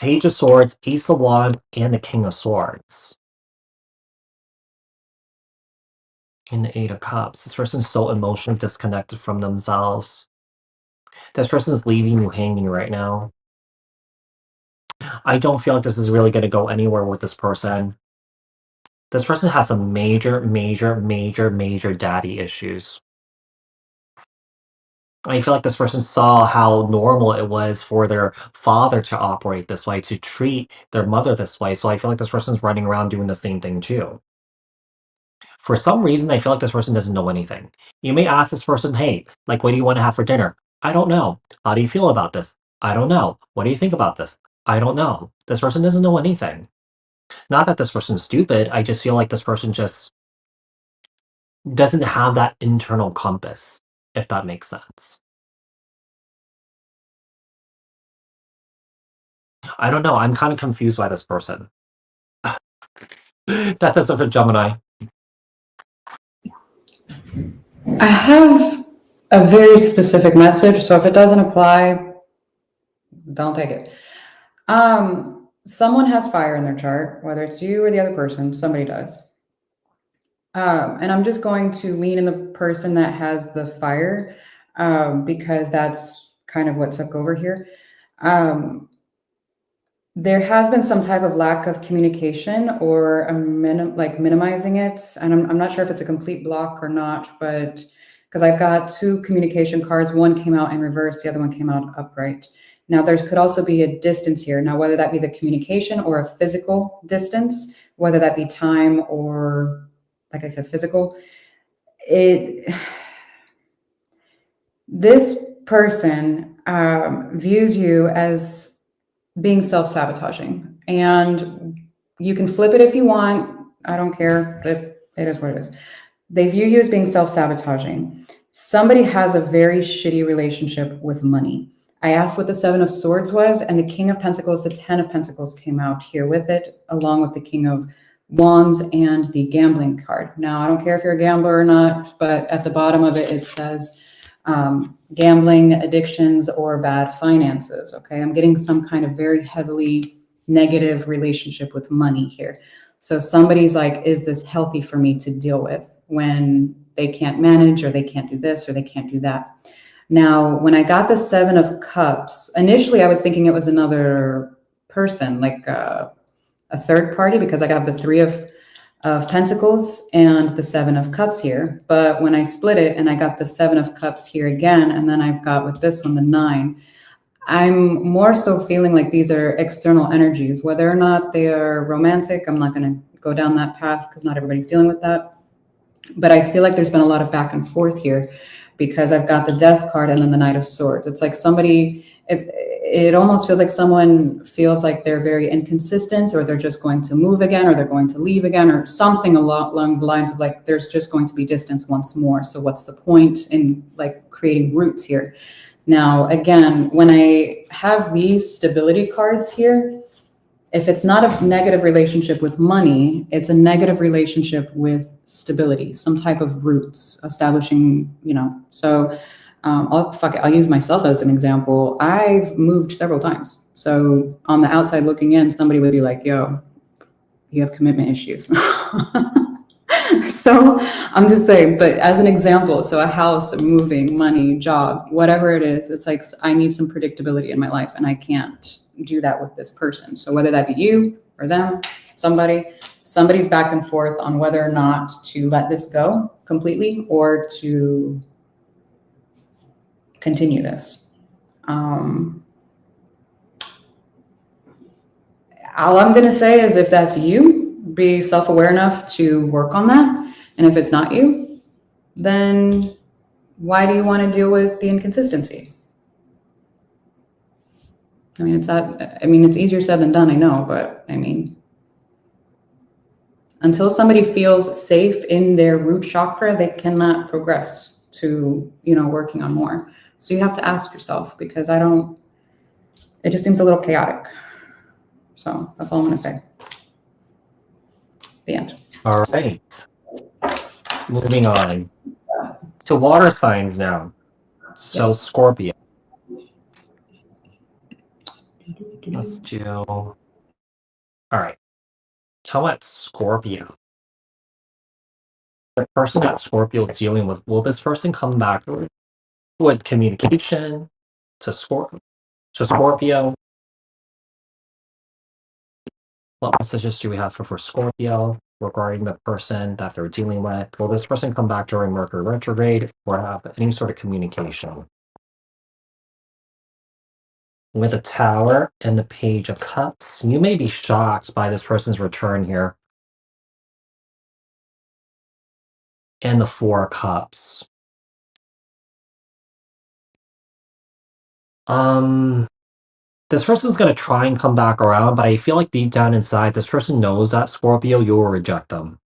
Speaker 1: Page of Swords, Ace of Wands, and the King of Swords. And the Eight of Cups. This person's so emotionally disconnected from themselves. This person's leaving you hanging right now. I don't feel like this is really going to go anywhere with this person. This person has some major daddy issues. I feel like this person saw how normal it was for their father to operate this way, to treat their mother this way. So I feel like this person's running around doing the same thing too. For some reason, I feel like this person doesn't know anything. You may ask this person, hey, like, what do you want to have for dinner? I don't know. How do you feel about this? I don't know. What do you think about this? I don't know. This person doesn't know anything. Not that this person's stupid. I just feel like this person just doesn't have that internal compass, if that makes sense. I don't know. I'm kind of confused by this person. That is a Gemini.
Speaker 2: I have a very specific message, so if it doesn't apply, don't take it. Someone has fire in their chart, whether it's you or the other person, somebody does. And I'm just going to lean in the person that has the fire, because that's kind of what took over here. There has been some type of lack of communication or a minimizing it. And I'm not sure if it's a complete block or not, but because I've got two communication cards, one came out in reverse, the other one came out upright. Now, there could also be a distance here. Now, whether that be the communication or a physical distance, whether that be time or, like I said, physical, this person views you as being self-sabotaging, and you can flip it if you want. I don't care. It is what it is. They view you as being self-sabotaging. Somebody has a very shitty relationship with money. I asked what the Seven of Swords was, and the King of Pentacles, the Ten of Pentacles came out here with it, along with the King of Wands and the gambling card. Now, I don't care if you're a gambler or not, but at the bottom of it, it says gambling, addictions, or bad finances. Okay, I'm getting some kind of very heavily negative relationship with money here. So somebody's like, is this healthy for me to deal with when they can't manage, or they can't do this, or they can't do that? Now, when I got the Seven of Cups, initially I was thinking it was another person, like a third party, because I got the Three of Pentacles and the Seven of Cups here. But when I split it and I got the Seven of Cups here again, and then I've got with this one the Nine, I'm more so feeling like these are external energies. Whether or not they are romantic, I'm not going to go down that path because not everybody's dealing with that. But I feel like there's been a lot of back and forth here, because I've got the Death card and then the Knight of Swords. It's like somebody, it almost feels like someone feels like they're very inconsistent, or they're just going to move again, or they're going to leave again, or something along the lines of like, there's just going to be distance once more. So what's the point in like creating roots here? Now, again, when I have these stability cards here, if it's not a negative relationship with money, it's a negative relationship with stability, some type of roots establishing, So I'll use myself as an example. I've moved several times. So on the outside looking in, somebody would be like, yo, you have commitment issues. So I'm just saying, but as an example, so a house, moving, money, job, whatever it is, it's like I need some predictability in my life, and I can't do that with this person. So whether that be you or them, somebody's back and forth on whether or not to let this go completely or to continue this. All I'm going to say is, if that's you, be self-aware enough to work on that. And if it's not you, then why do you want to deal with the inconsistency? It's easier said than done, I know, but until somebody feels safe in their root chakra, they cannot progress to, working on more. So you have to ask yourself, because it just seems a little chaotic. So that's all I'm going to say. The end.
Speaker 1: All right. Moving on to water signs now. So
Speaker 2: Yes.
Speaker 1: Scorpio. Let's do. All right. Tell what Scorpio. The person that Scorpio is dealing with, will this person come back with communication to Scorpio? What messages do we have for Scorpio regarding the person that they're dealing with? Will this person come back during Mercury retrograde, or have any sort of communication? With the Tower and the Page of Cups, you may be shocked by this person's return here. And the Four of Cups. This person's going to try and come back around, but I feel like deep down inside, this person knows that Scorpio, you will reject them.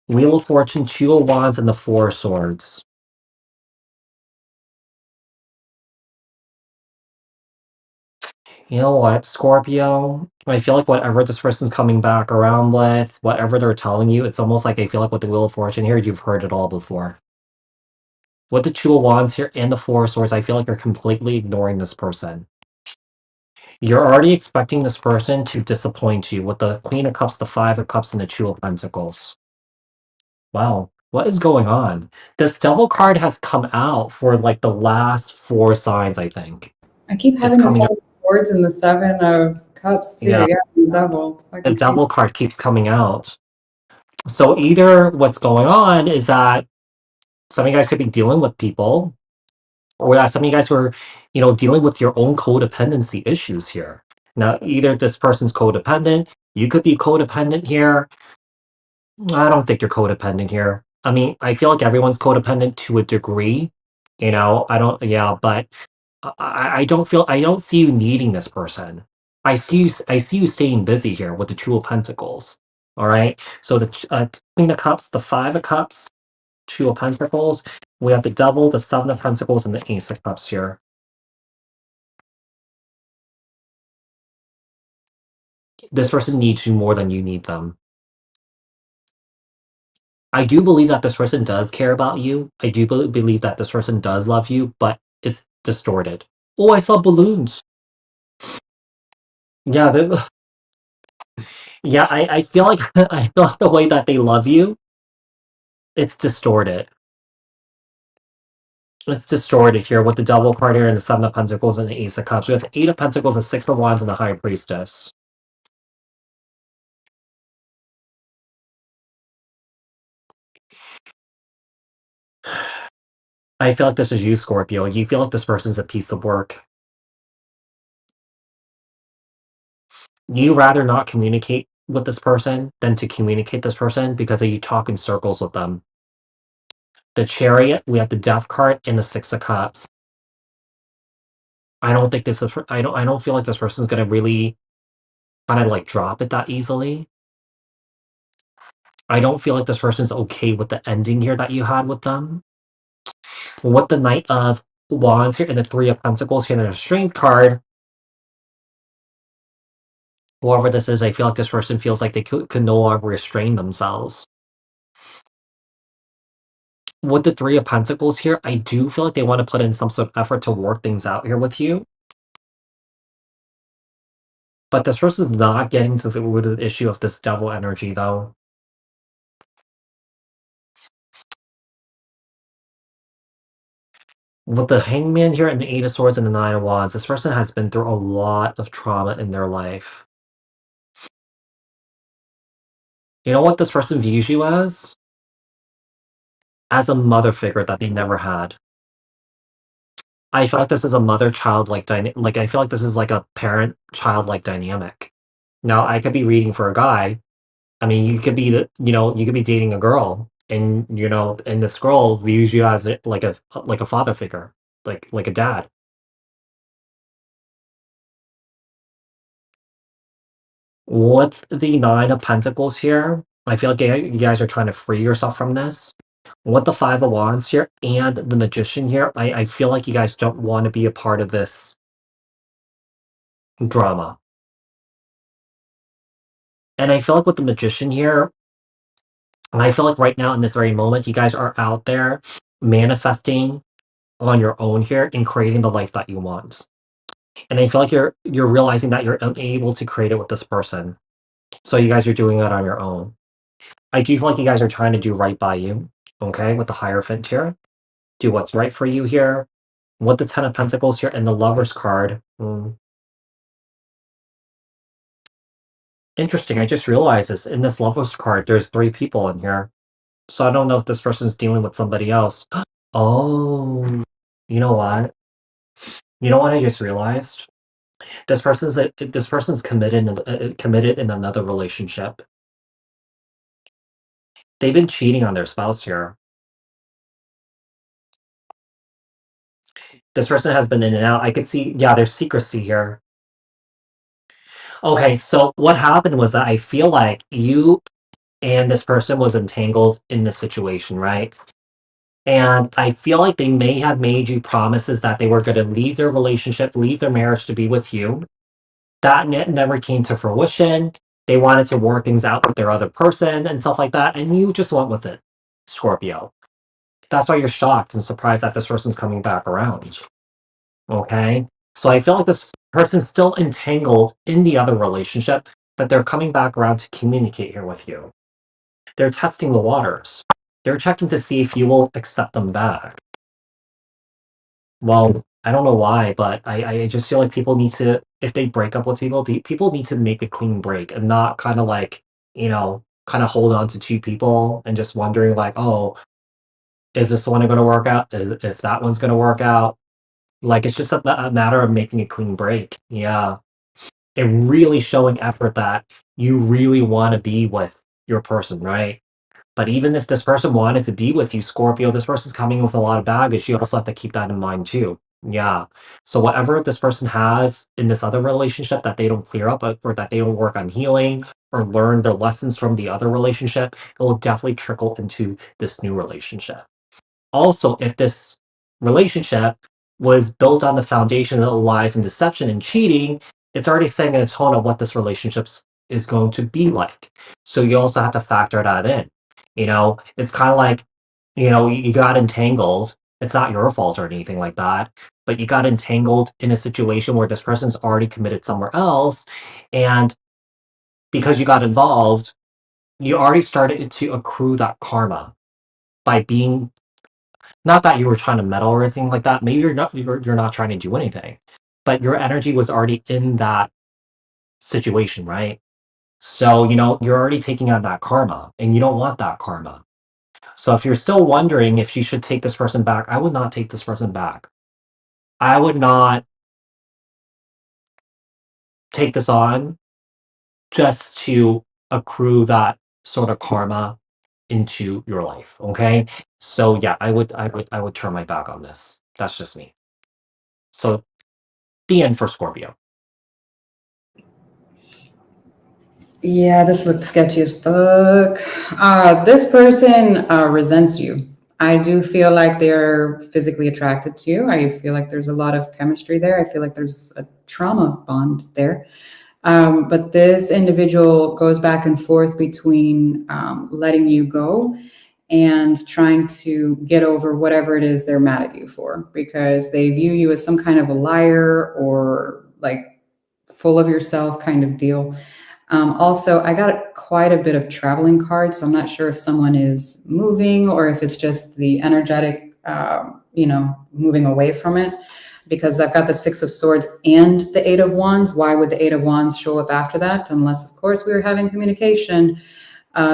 Speaker 1: Wheel of Fortune, Two of Wands, and the Four of Swords. You know what, Scorpio? I feel like whatever this person's coming back around with, whatever they're telling you, it's almost like I feel like with the Wheel of Fortune here, you've heard it all before. With the Two of Wands here and the Four of Swords, I feel like you're completely ignoring this person. You're already expecting this person to disappoint you with the Queen of Cups, the Five of Cups, and the Two of Pentacles. Wow, what is going on? This Devil card has come out for like the last four signs, I think.
Speaker 2: I keep
Speaker 1: It's
Speaker 2: having the
Speaker 1: coming
Speaker 2: Seven
Speaker 1: up.
Speaker 2: of Swords and the Seven of Cups too.
Speaker 1: Yeah,
Speaker 2: Yeah, the double. It's
Speaker 1: the
Speaker 2: fucking crazy.
Speaker 1: Devil card keeps coming out. So either what's going on is that some of you guys could be dealing with people, or that some of you guys were, dealing with your own codependency issues here. Now, either this person's codependent, you could be codependent here. I don't think you're codependent here. I mean, I feel like everyone's codependent to a degree. I don't, yeah, but I don't see you needing this person. I see you staying busy here with the Two of Pentacles. All right. So the Queen of Cups, the Five of Cups, Two of Pentacles. We have the Devil, the Seven of Pentacles, and the Ace of Cups here. This person needs you more than you need them. I do believe that this person does care about you. I do believe that this person does love you, but it's distorted. Oh, I saw balloons. Yeah, yeah. I feel like I feel like the way that they love you, it's distorted. It's distorted here with the Devil card here and the Seven of Pentacles and the Ace of Cups. We have the Eight of Pentacles, the Six of Wands, and the High Priestess. I feel like this is you, Scorpio. You feel like this person's a piece of work. You rather not communicate with this person than to communicate this person because you talk in circles with them. The Chariot, we have the Death card and the Six of Cups. I don't think this is. I don't feel like this person's gonna really kind of like drop it that easily. I don't feel like this person's okay with the ending here that you had with them. With the Knight of Wands here and the Three of Pentacles here and the Strength card, whoever this is, I feel like this person feels like they could no longer restrain themselves. With the Three of Pentacles here, I do feel like they want to put in some sort of effort to work things out here with you. But this person's not getting to the root of the issue of this Devil energy, though. With the Hangman here and the Eight of Swords and the Nine of Wands, this person has been through a lot of trauma in their life. You know what this person views you as? As a mother figure that they never had. I feel like this is a mother-child like dynamic. I feel like this is like a parent-child like dynamic. Now, I could be reading for a guy. I mean, you could be you could be dating a girl, and and this girl views you as like a father figure, like a dad. With the Nine of Pentacles here, I feel like you guys are trying to free yourself from this. With the Five of Wands here and the Magician here, I feel like you guys don't want to be a part of this drama. And I feel like with the Magician here, I feel like right now in this very moment, you guys are out there manifesting on your own here and creating the life that you want. And I feel like you're realizing that you're unable to create it with this person. So you guys are doing it on your own. I do feel like you guys are trying to do right by you, okay, with the Hierophant here. Do what's right for you here. With the Ten of Pentacles here and the Lover's card. Interesting, I just realized this. In this Lover's card, there's three people in here. So I don't know if this person's dealing with somebody else. Oh, you know what? You know what I just realized? This person's committed in another relationship. They've been cheating on their spouse here. This person has been in and out. I could see, yeah, there's secrecy here. Okay, so what happened was that I feel like you and this person was entangled in this situation, right? And I feel like they may have made you promises that they were going to leave their relationship, leave their marriage to be with you. that never came to fruition. They wanted to work things out with their other person and stuff like that, and you just went with it, Scorpio. That's why you're shocked and surprised that this person's coming back around. Okay? So I feel like this person's still entangled in the other relationship, but they're coming back around to communicate here with you. They're testing the waters. They're checking to see if you will accept them back. Well, I don't know why, but I just feel like people need to, if they break up with people, people need to make a clean break and not kind of like, kind of hold on to two people and just wondering like, oh, is this one going to work out? If that one's going to work out? Like, it's just a matter of making a clean break. Yeah. And really showing effort that you really want to be with your person, right? But even if this person wanted to be with you, Scorpio, this person's coming with a lot of baggage. You also have to keep that in mind too. Yeah. So whatever this person has in this other relationship that they don't clear up or that they don't work on healing or learn their lessons from the other relationship, it will definitely trickle into this new relationship. Also, if this relationship was built on the foundation of lies and deception and cheating, it's already setting a tone of what this relationship is going to be like. So you also have to factor that in. It's kind of like, you got entangled. It's not your fault or anything like that, but you got entangled in a situation where this person's already committed somewhere else. And because you got involved, you already started to accrue that karma by being, not that you were trying to meddle or anything like that. Maybe you're not trying to do anything, but your energy was already in that situation, right? So, you're already taking on that karma and you don't want that karma. So if you're still wondering if you should take this person back, I would not take this person back. I would not take this on just to accrue that sort of karma into your life. Okay. So yeah, I would turn my back on this. That's just me. So the end for Scorpio.
Speaker 2: Yeah, this looked sketchy as fuck. This person resents you. I do feel like they're physically attracted to you. I feel like there's a lot of chemistry there. I feel like there's a trauma bond there. But this individual goes back and forth between letting you go and trying to get over whatever it is they're mad at you for, because they view you as some kind of a liar or like full of yourself kind of deal. Also, I got quite a bit of traveling cards, so I'm not sure if someone is moving or if it's just the energetic, moving away from it. Because I've got the Six of Swords and the Eight of Wands. Why would the Eight of Wands show up after that? Unless, of course, we were having communication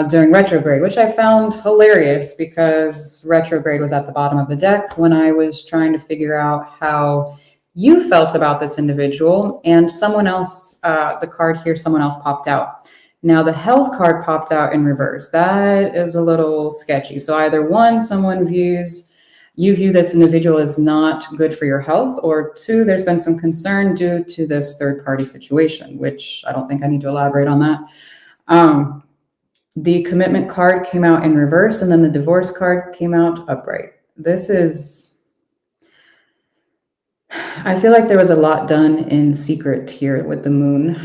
Speaker 2: during retrograde, which I found hilarious because retrograde was at the bottom of the deck when I was trying to figure out how you felt about this individual, and someone else, the card here, someone else popped out. Now the health card popped out in reverse. That is a little sketchy. So either one, you view this individual as not good for your health, or two, there's been some concern due to this third party situation, which I don't think I need to elaborate on that. The commitment card came out in reverse, and then the divorce card came out upright. I feel like there was a lot done in secret here with the moon.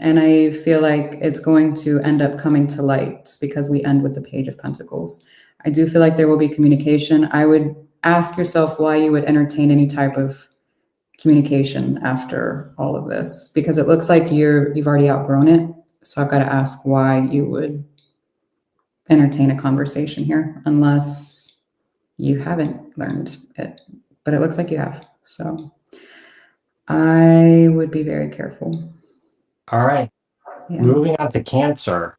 Speaker 2: And I feel like it's going to end up coming to light because we end with the Page of Pentacles. I do feel like there will be communication. I would ask yourself why you would entertain any type of communication after all of this, because it looks like you've already outgrown it. So I've got to ask why you would entertain a conversation here, unless you haven't learned it. But it looks like you have. So I would be very careful.
Speaker 1: All right.
Speaker 2: Yeah.
Speaker 1: Moving on to Cancer.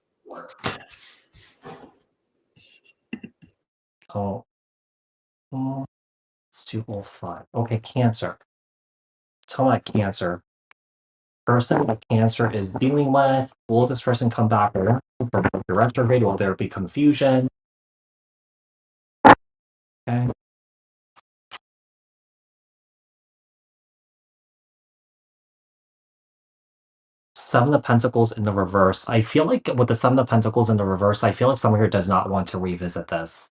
Speaker 1: Oh, it's 205. Okay, Cancer. Tell that Cancer. Person that Cancer is dealing with. Will this person come back around from the retrograde? Will there be confusion? Okay. Seven of Pentacles in the reverse. I feel like with the Seven of Pentacles in the reverse, I feel like someone here does not want to revisit this.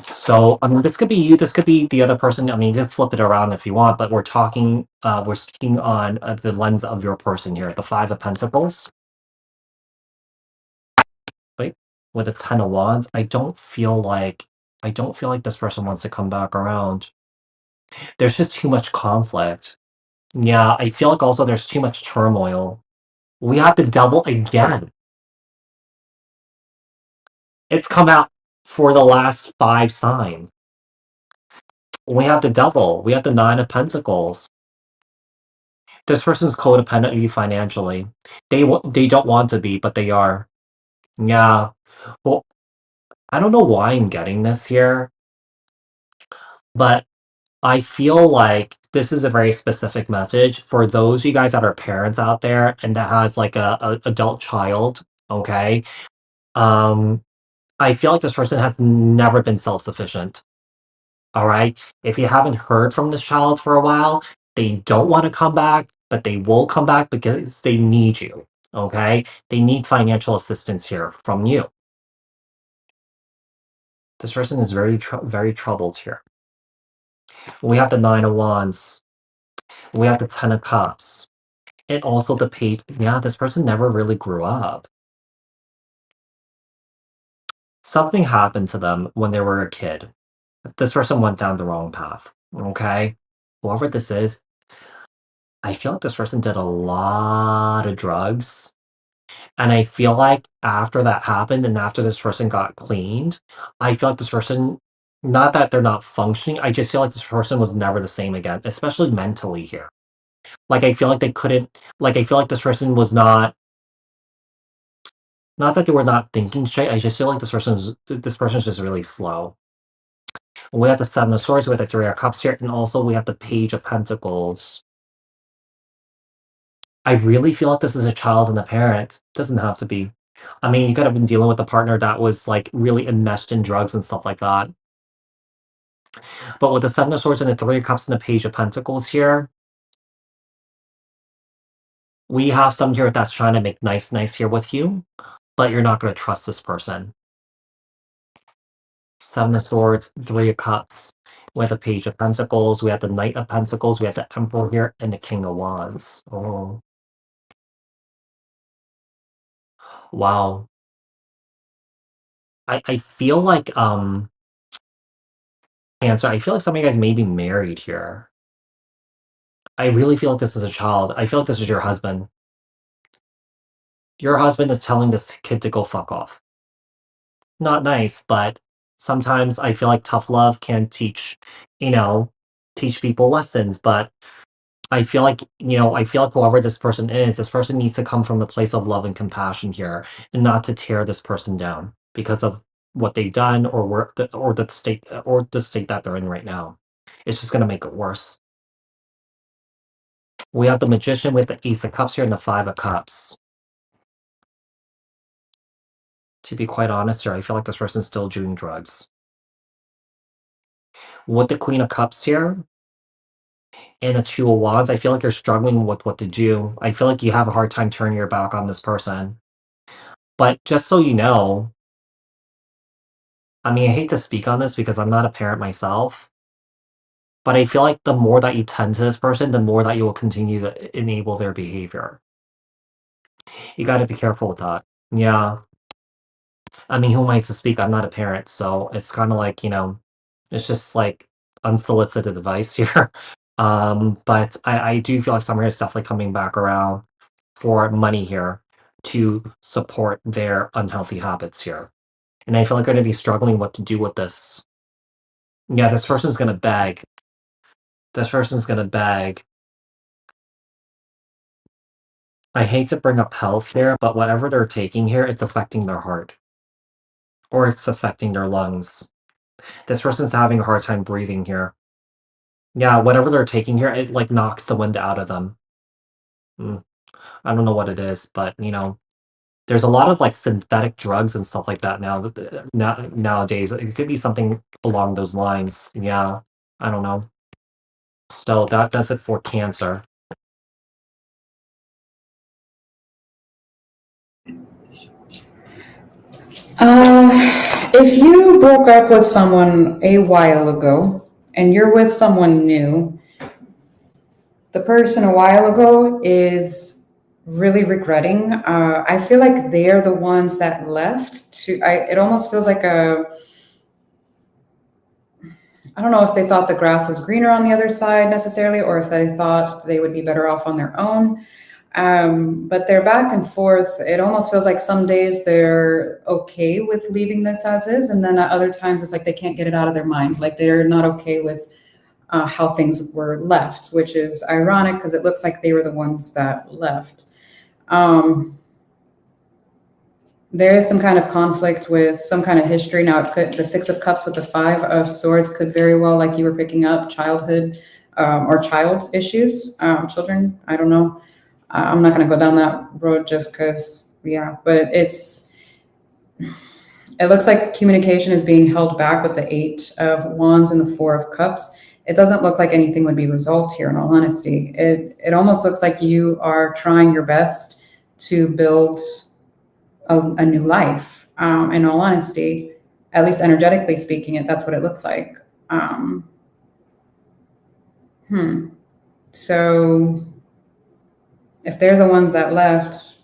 Speaker 1: So, I mean, this could be you, this could be the other person. I mean, you can flip it around if you want, but we're speaking on the lens of your person here. The Five of Pentacles, right? With the Ten of Wands, I don't feel like this person wants to come back around. There's just too much conflict. Yeah, I feel like also there's too much turmoil. We have to double again. It's come out for the last 5 signs. We have to double. We have the Nine of Pentacles. This person's codependent of you financially. They don't want to be, but they are. Yeah. Well, I don't know why I'm getting this here, but I feel like this is a very specific message for those of you guys that are parents out there and that has like a adult child, okay? Um, I feel like this person has never been self-sufficient. All right. If you haven't heard from this child for a while, they don't want to come back, but they will come back because they need you. Okay. They need financial assistance here from you. This person is very troubled here. We have the Nine of Wands. We have the Ten of Cups. And also the Page. Yeah, this person never really grew up. Something happened to them when they were a kid. This person went down the wrong path. Okay. Whoever this is, I feel like this person did a lot of drugs. And I feel like after that happened and after this person got cleaned, I feel like this person, not that they're not functioning, I just feel like this person was never the same again, especially mentally here. Like, I feel like they couldn't, like, I feel like this person was not that they were not thinking straight, I just feel like this person's just really slow. We have the Seven of Swords, we have the Three of Cups here, and also we have the Page of Pentacles. I really feel like this is a child and a parent. Doesn't have to be. I mean, you could have been dealing with a partner that was like really enmeshed in drugs and stuff like that. But with the Seven of Swords and the Three of Cups and the Page of Pentacles here, we have someone here that's trying to make nice here with you, but you're not going to trust this person. Seven of Swords, Three of Cups. We have the Page of Pentacles. We have the Knight of Pentacles. We have the Emperor here and the King of Wands. Oh, wow. I feel like Cancer. I feel like some of you guys may be married here. I really feel like this is a child. I feel like this is your husband. Your husband is telling this kid to go fuck off. Not nice, but sometimes I feel like tough love can you know, teach people lessons. But I feel like whoever this person is, this person needs to come from the place of love and compassion here, and not to tear this person down because of what they've done or the state that they're in right now. It's just gonna make it worse. We have the Magician with the Ace of Cups here and the Five of Cups. To be quite honest here, I feel like this person's still doing drugs. With the Queen of Cups here and the Two of Wands, I feel like you're struggling with what to do. I feel like you have a hard time turning your back on this person. But just so you know, I mean, I hate to speak on this because I'm not a parent myself, but I feel like the more that you tend to this person, the more that you will continue to enable their behavior. You got to be careful with that. Yeah. I mean, who am I to speak? I'm not a parent, so it's kind of like, it's just like unsolicited advice here. But I do feel like summer is definitely coming back around for money here to support their unhealthy habits here. And I feel like I'm going to be struggling what to do with this. Yeah, this person's going to beg. This person's going to beg. I hate to bring up health here, but whatever they're taking here, it's affecting their heart or it's affecting their lungs. This person's having a hard time breathing here. Yeah, whatever they're taking here, it like knocks the wind out of them. Mm, I don't know what it is, but there's a lot of like synthetic drugs and stuff like that nowadays. It could be something along those lines. Yeah, I don't know. So that does it for Cancer.
Speaker 2: If you broke up with someone a while ago and you're with someone new, the person a while ago is really regretting. I feel like they're the ones that left to. It almost feels like a. I don't know if they thought the grass was greener on the other side necessarily, or if they thought they would be better off on their own. But they're back and forth. It almost feels like some days they're okay with leaving this as is, and then at other times it's like they can't get it out of their mind. Like they're not okay with how things were left, which is ironic because it looks like they were the ones that left. There is some kind of conflict with some kind of history. Now, the Six of Cups with the Five of Swords could very well, like you were picking up, childhood or child issues, children. I don't know. I'm not going to go down that road just because, yeah, but it looks like communication is being held back with the Eight of Wands and the Four of Cups. It doesn't look like anything would be resolved here, in all honesty. It almost looks like you are trying your best to build a new life, in all honesty, at least energetically speaking, that's what it looks like. So if they're the ones that left,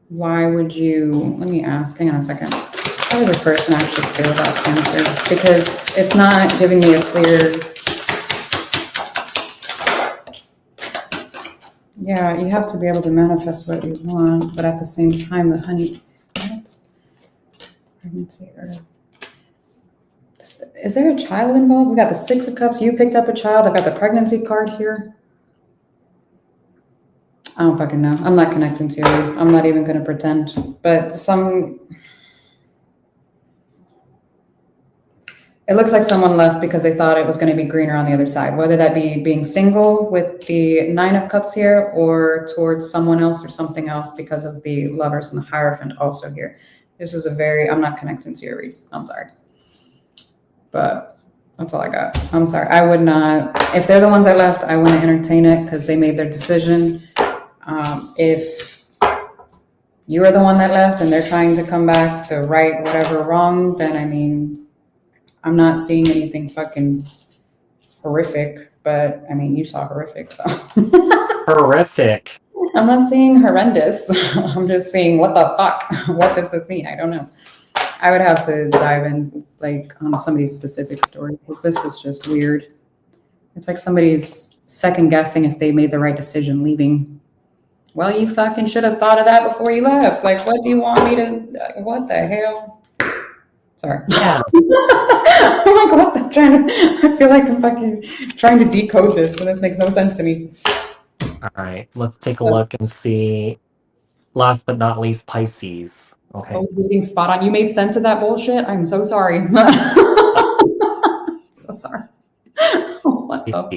Speaker 2: why would you, let me ask, hang on a second. How does this person actually feel about Cancer? Because it's not giving me a clear, yeah, you have to be able to manifest what you want, but at the same time, the honey, what? Pregnancy, earth. Is there a child involved? We got the Six of Cups. You picked up a child. I got the pregnancy card here. I don't fucking know. I'm not connecting to you. I'm not even going to pretend. But it looks like someone left because they thought it was going to be greener on the other side, whether that be being single with the Nine of Cups here or towards someone else or something else because of the Lovers and the Hierophant also here. This is I'm not connecting to your read. I'm sorry. But that's all I got. I'm sorry. I would not, if they're the ones I left, I wouldn't entertain it because they made their decision. If you are the one that left and they're trying to come back to right whatever wrong, then I mean, I'm not seeing anything fucking horrific, but I mean, you saw horrific, so.
Speaker 1: Horrific.
Speaker 2: I'm not seeing horrendous. I'm just seeing what the fuck? What does this mean? I don't know. I would have to dive in like on somebody's specific story because this is just weird. It's like somebody's second guessing if they made the right decision leaving. Well, you fucking should have thought of that before you left. Like, what do you want me to, what the hell? Sorry.
Speaker 1: Yeah.
Speaker 2: I'm like, what the, I feel like I'm fucking trying to decode this and this makes no sense to me.
Speaker 1: All right, let's take a look and see. Last but not least, Pisces. Okay.
Speaker 2: Oh, reading spot on. You made sense of that bullshit? I'm so sorry. So sorry. What the fuck?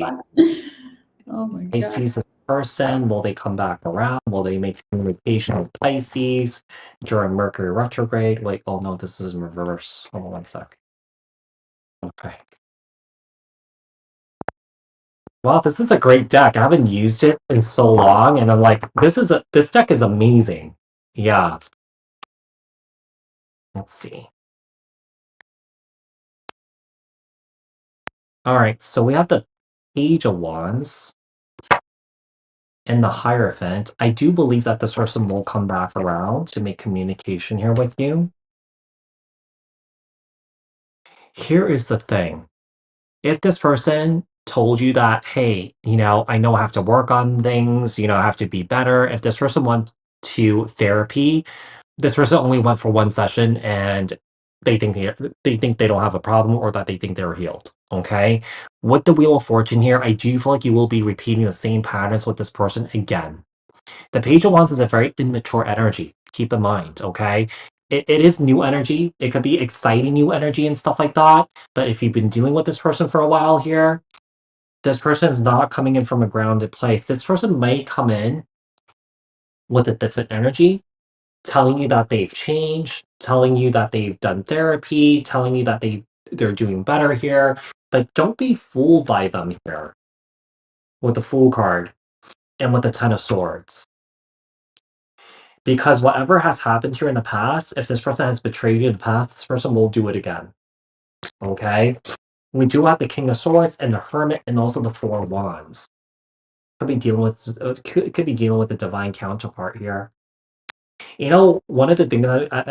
Speaker 2: Oh my God.
Speaker 1: Pisces is a person. Will they come back around? Will they make communication with Pisces during Mercury retrograde? Wait, oh no, this is in reverse. Hold on one sec. Okay. Wow, this is a great deck. I haven't used it in so long, and I'm like, this deck is amazing. Yeah. Let's see. All right, so we have the Page of Wands and the Hierophant. I do believe that this person will come back around to make communication here with you. Here is the thing. If this person told you that, hey, I know I have to work on things, I have to be better. If this person went to therapy, this person only went for one session and they think they don't have a problem or that they think they're healed. Okay. With the Wheel of Fortune here, I do feel like you will be repeating the same patterns with this person again. The Page of Wands is a very immature energy. Keep in mind, okay? It is new energy. It could be exciting new energy and stuff like that. But if you've been dealing with this person for a while here, this person is not coming in from a grounded place. This person might come in with a different energy, telling you that they've changed, telling you that they've done therapy, telling you that they're doing better here. But don't be fooled by them here with the Fool card and with the Ten of Swords. Because whatever has happened here in the past, if this person has betrayed you in the past, this person will do it again. Okay? We do have the King of Swords and the Hermit and also the Four of Wands. Could be dealing with could be dealing with the divine counterpart here. You know, one of the things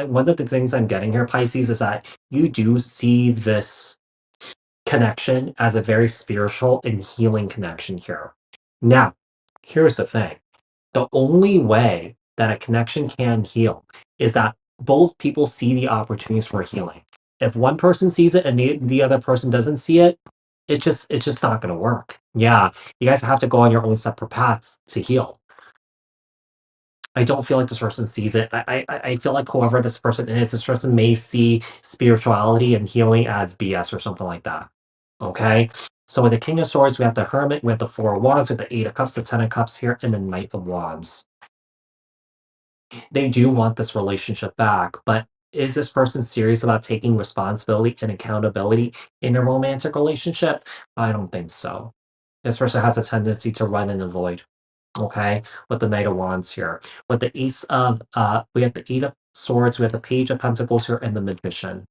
Speaker 1: one of the things I'm getting here, Pisces, is that you do see this connection as a very spiritual and healing connection here. Now, here's the thing. The only way that a connection can heal is that both people see the opportunities for healing. If one person sees it and the other person doesn't see it, it's just not going to work. Yeah, you guys have to go on your own separate paths to heal. I don't feel like this person sees it. I feel like whoever this person is, this person may see spirituality and healing as BS or something like that. Okay? So with the King of Swords, we have the Hermit, we have the Four of Wands, with the Eight of Cups, the Ten of Cups here, and the Knight of Wands. They do want this relationship back, but is this person serious about taking responsibility and accountability in a romantic relationship? I don't think so. This person has a tendency to run and avoid. Okay, with the Knight of Wands here. With the Ace of we have the Eight of Swords, we have the Page of Pentacles here, and the Magician.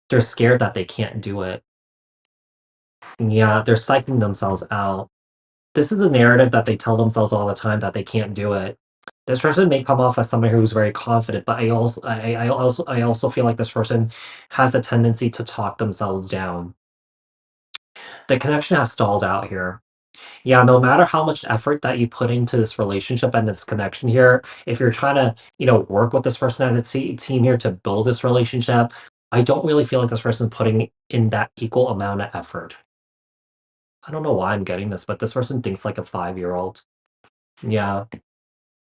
Speaker 1: They're scared that they can't do it. Yeah, they're psyching themselves out. This is a narrative that they tell themselves all the time that they can't do it. This person may come off as somebody who's very confident, but I also feel like this person has a tendency to talk themselves down. The connection has stalled out here. Yeah, no matter how much effort that you put into this relationship and this connection here, if you're trying to, work with this person as a team here to build this relationship, I don't really feel like this person's putting in that equal amount of effort. I don't know why I'm getting this, but this person thinks like a 5-year-old. Yeah,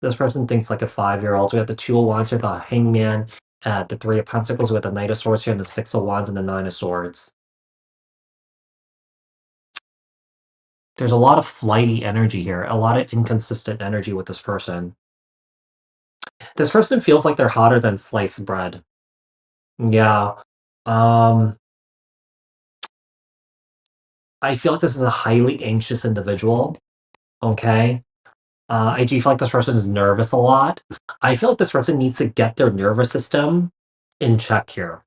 Speaker 1: this person thinks like a 5-year-old. We have the Two of Wands here, the Hangman, the Three of Pentacles, with the Knight of Swords here, and the Six of Wands and the Nine of Swords. There's a lot of flighty energy here, a lot of inconsistent energy with this person. This person feels like they're hotter than sliced bread. Yeah. Um, I feel like this is a highly anxious individual. Okay. I do feel like this person is nervous a lot. I feel like this person needs to get their nervous system in check here.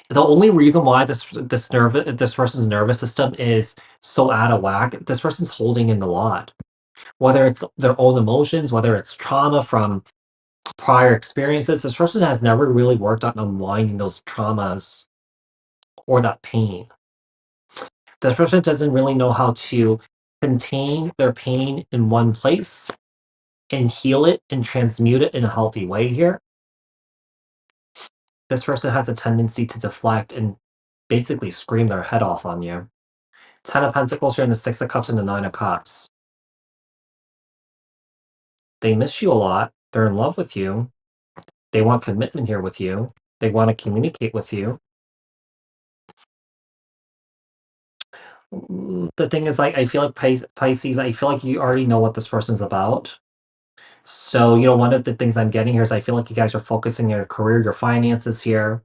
Speaker 1: The only reason why this person's nervous system is so out of whack, this person's holding in a lot. Whether it's their own emotions, whether it's trauma from prior experiences, this person has never really worked on unwinding those traumas or that pain. This person doesn't really know how to contain their pain in one place and heal it and transmute it in a healthy way here. This person has a tendency to deflect and basically scream their head off on you. Ten of Pentacles here, and the Six of Cups and the Nine of Cups. They miss you a lot. They're in love with you. They want commitment here with you. They want to communicate with you. The thing is, like, I feel like Pisces, I feel like you already know what this person's about. So, one of the things I'm getting here is I feel like you guys are focusing on your career, your finances here.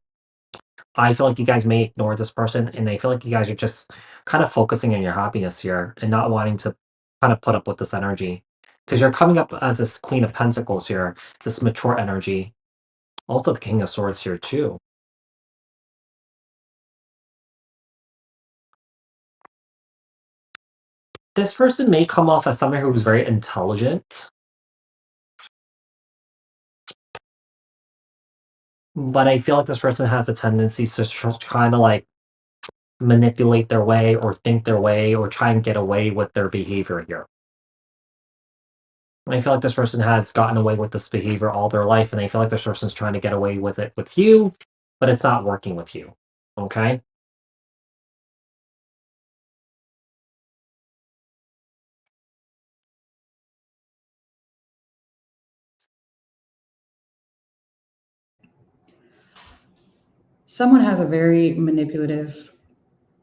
Speaker 1: I feel like you guys may ignore this person, and I feel like you guys are just kind of focusing on your happiness here and not wanting to kind of put up with this energy. Because you're coming up as this Queen of Pentacles here, this mature energy. Also the King of Swords here too. This person may come off as someone who's very intelligent, but I feel like this person has a tendency to kind of like manipulate their way or think their way or try and get away with their behavior here. I feel like this person has gotten away with this behavior all their life, and I feel like this person's trying to get away with it with you, but it's not working with you. Okay?
Speaker 2: Someone has a very manipulative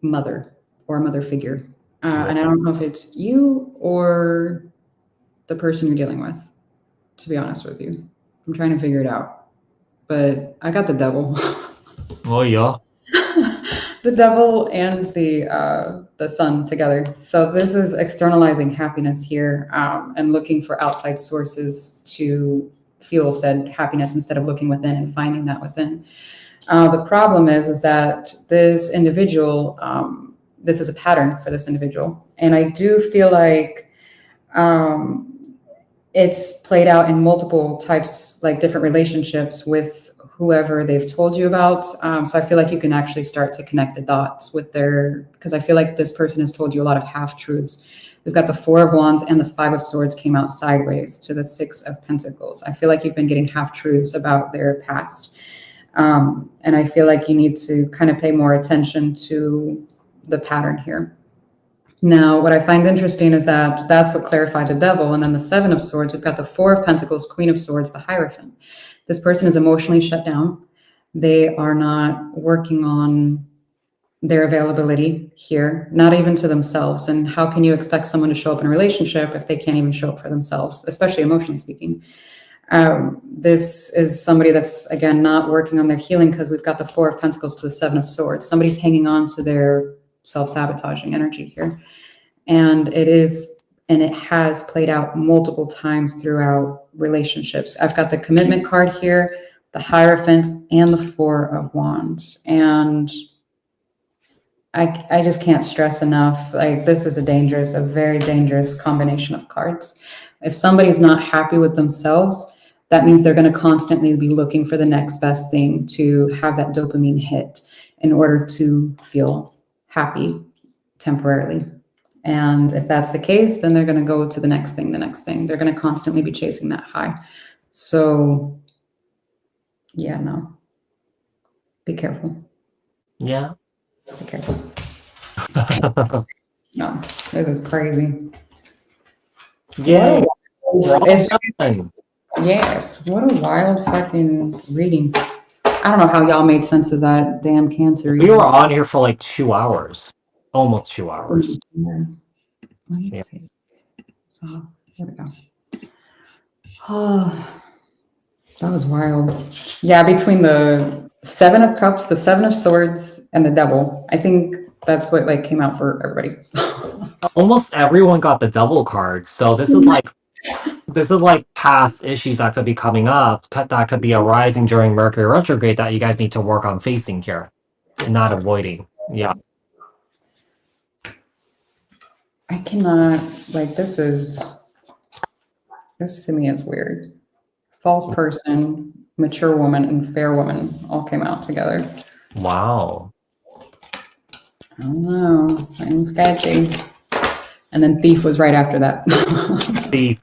Speaker 2: mother or a mother figure. And I don't know if it's you or the person you're dealing with, to be honest with you. I'm trying to figure it out. But I got the devil.
Speaker 1: Oh, yeah.
Speaker 2: The devil and the sun together. So this is externalizing happiness here, and looking for outside sources to fuel said happiness instead of looking within and finding that within. The problem is that this individual, this is a pattern for this individual, and I do feel like it's played out in multiple types, like different relationships with whoever they've told you about. So I feel like you can actually start to connect the dots with because I feel like this person has told you a lot of half truths. We've got the Four of Wands and the Five of Swords came out sideways to the Six of Pentacles. I feel like you've been getting half truths about their past. And I feel like you need to kind of pay more attention to the pattern here. Now, what I find interesting is that that's what clarified the devil. And then the Seven of Swords, we've got the Four of Pentacles, Queen of Swords, the Hierophant. This person is emotionally shut down. They are not working on their availability here, not even to themselves. And how can you expect someone to show up in a relationship if they can't even show up for themselves, especially emotionally speaking? This is somebody that's, again, not working on their healing because we've got the Four of Pentacles to the Seven of Swords. Somebody's hanging on to their self-sabotaging energy here. And it has played out multiple times throughout relationships. I've got the Commitment card here, the Hierophant, and the Four of Wands. And I just can't stress enough, like, this is a very dangerous combination of cards. If somebody's not happy with themselves, that means they're going to constantly be looking for the next best thing to have that dopamine hit in order to feel happy temporarily. And if that's the case, then they're going to go to the next thing. They're going to constantly be chasing that high. So, yeah, no. Be careful.
Speaker 1: Yeah.
Speaker 2: Be careful. No, this is crazy.
Speaker 1: Yay.
Speaker 2: Yes, what a wild fucking reading. I don't know how y'all made sense of that damn Cancer reading.
Speaker 1: We were on here for like 2 hours. Almost 2 hours.
Speaker 2: Yeah. Let me
Speaker 1: Yeah.
Speaker 2: see. So, here we go. Oh, that was wild. Yeah, between the Seven of Cups, the Seven of Swords, and the Devil, I think that's what like came out for everybody.
Speaker 1: Almost everyone got the Devil card. So this is like past issues that could be coming up, that could be arising during Mercury retrograde that you guys need to work on facing here and not avoiding. Yeah.
Speaker 2: I cannot, like, this to me is weird. False person, mature woman, and fair woman all came out together.
Speaker 1: Wow.
Speaker 2: I don't know, seems sketchy. And then Thief was right after that.
Speaker 1: Thief.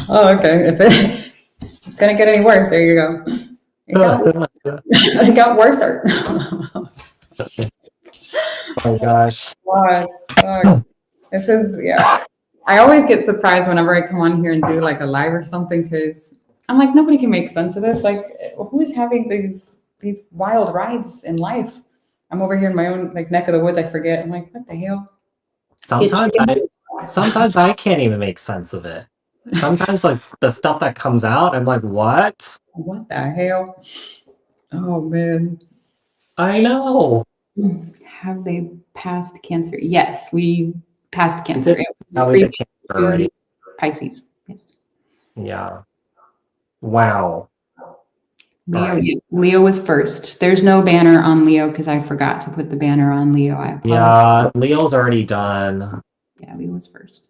Speaker 2: Oh, okay. If it's gonna get any worse, there you go. It got worse.
Speaker 1: Oh gosh.
Speaker 2: God. This is, yeah. I always get surprised whenever I come on here and do like a live or something, because I'm like, nobody can make sense of this. Like, who is having these wild rides in life? I'm over here in my own like neck of the woods. I forget. I'm like, what the hell?
Speaker 1: Sometimes I can't even make sense of it. Sometimes like the stuff that comes out, I'm like, what?
Speaker 2: What the hell? Oh man.
Speaker 1: I know.
Speaker 2: Have they passed Cancer? Yes, we passed Cancer. It was
Speaker 1: Now we did Cancer already.
Speaker 2: Pisces. Yes.
Speaker 1: Yeah. Wow.
Speaker 2: Leo was first. There's no banner on Leo because I forgot to put the banner on Leo. I apologize.
Speaker 1: Yeah, Leo's already done.
Speaker 2: Yeah, Leo was first.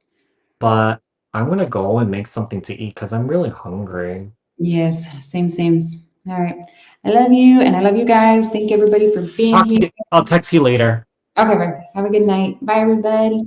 Speaker 1: But I'm gonna go and make something to eat because I'm really hungry.
Speaker 2: Yes, same. All right. I love you, and I love you guys. Thank you, everybody, for being here.
Speaker 1: I'll text you later.
Speaker 2: Okay, bye. Have a good night. Bye, everybody.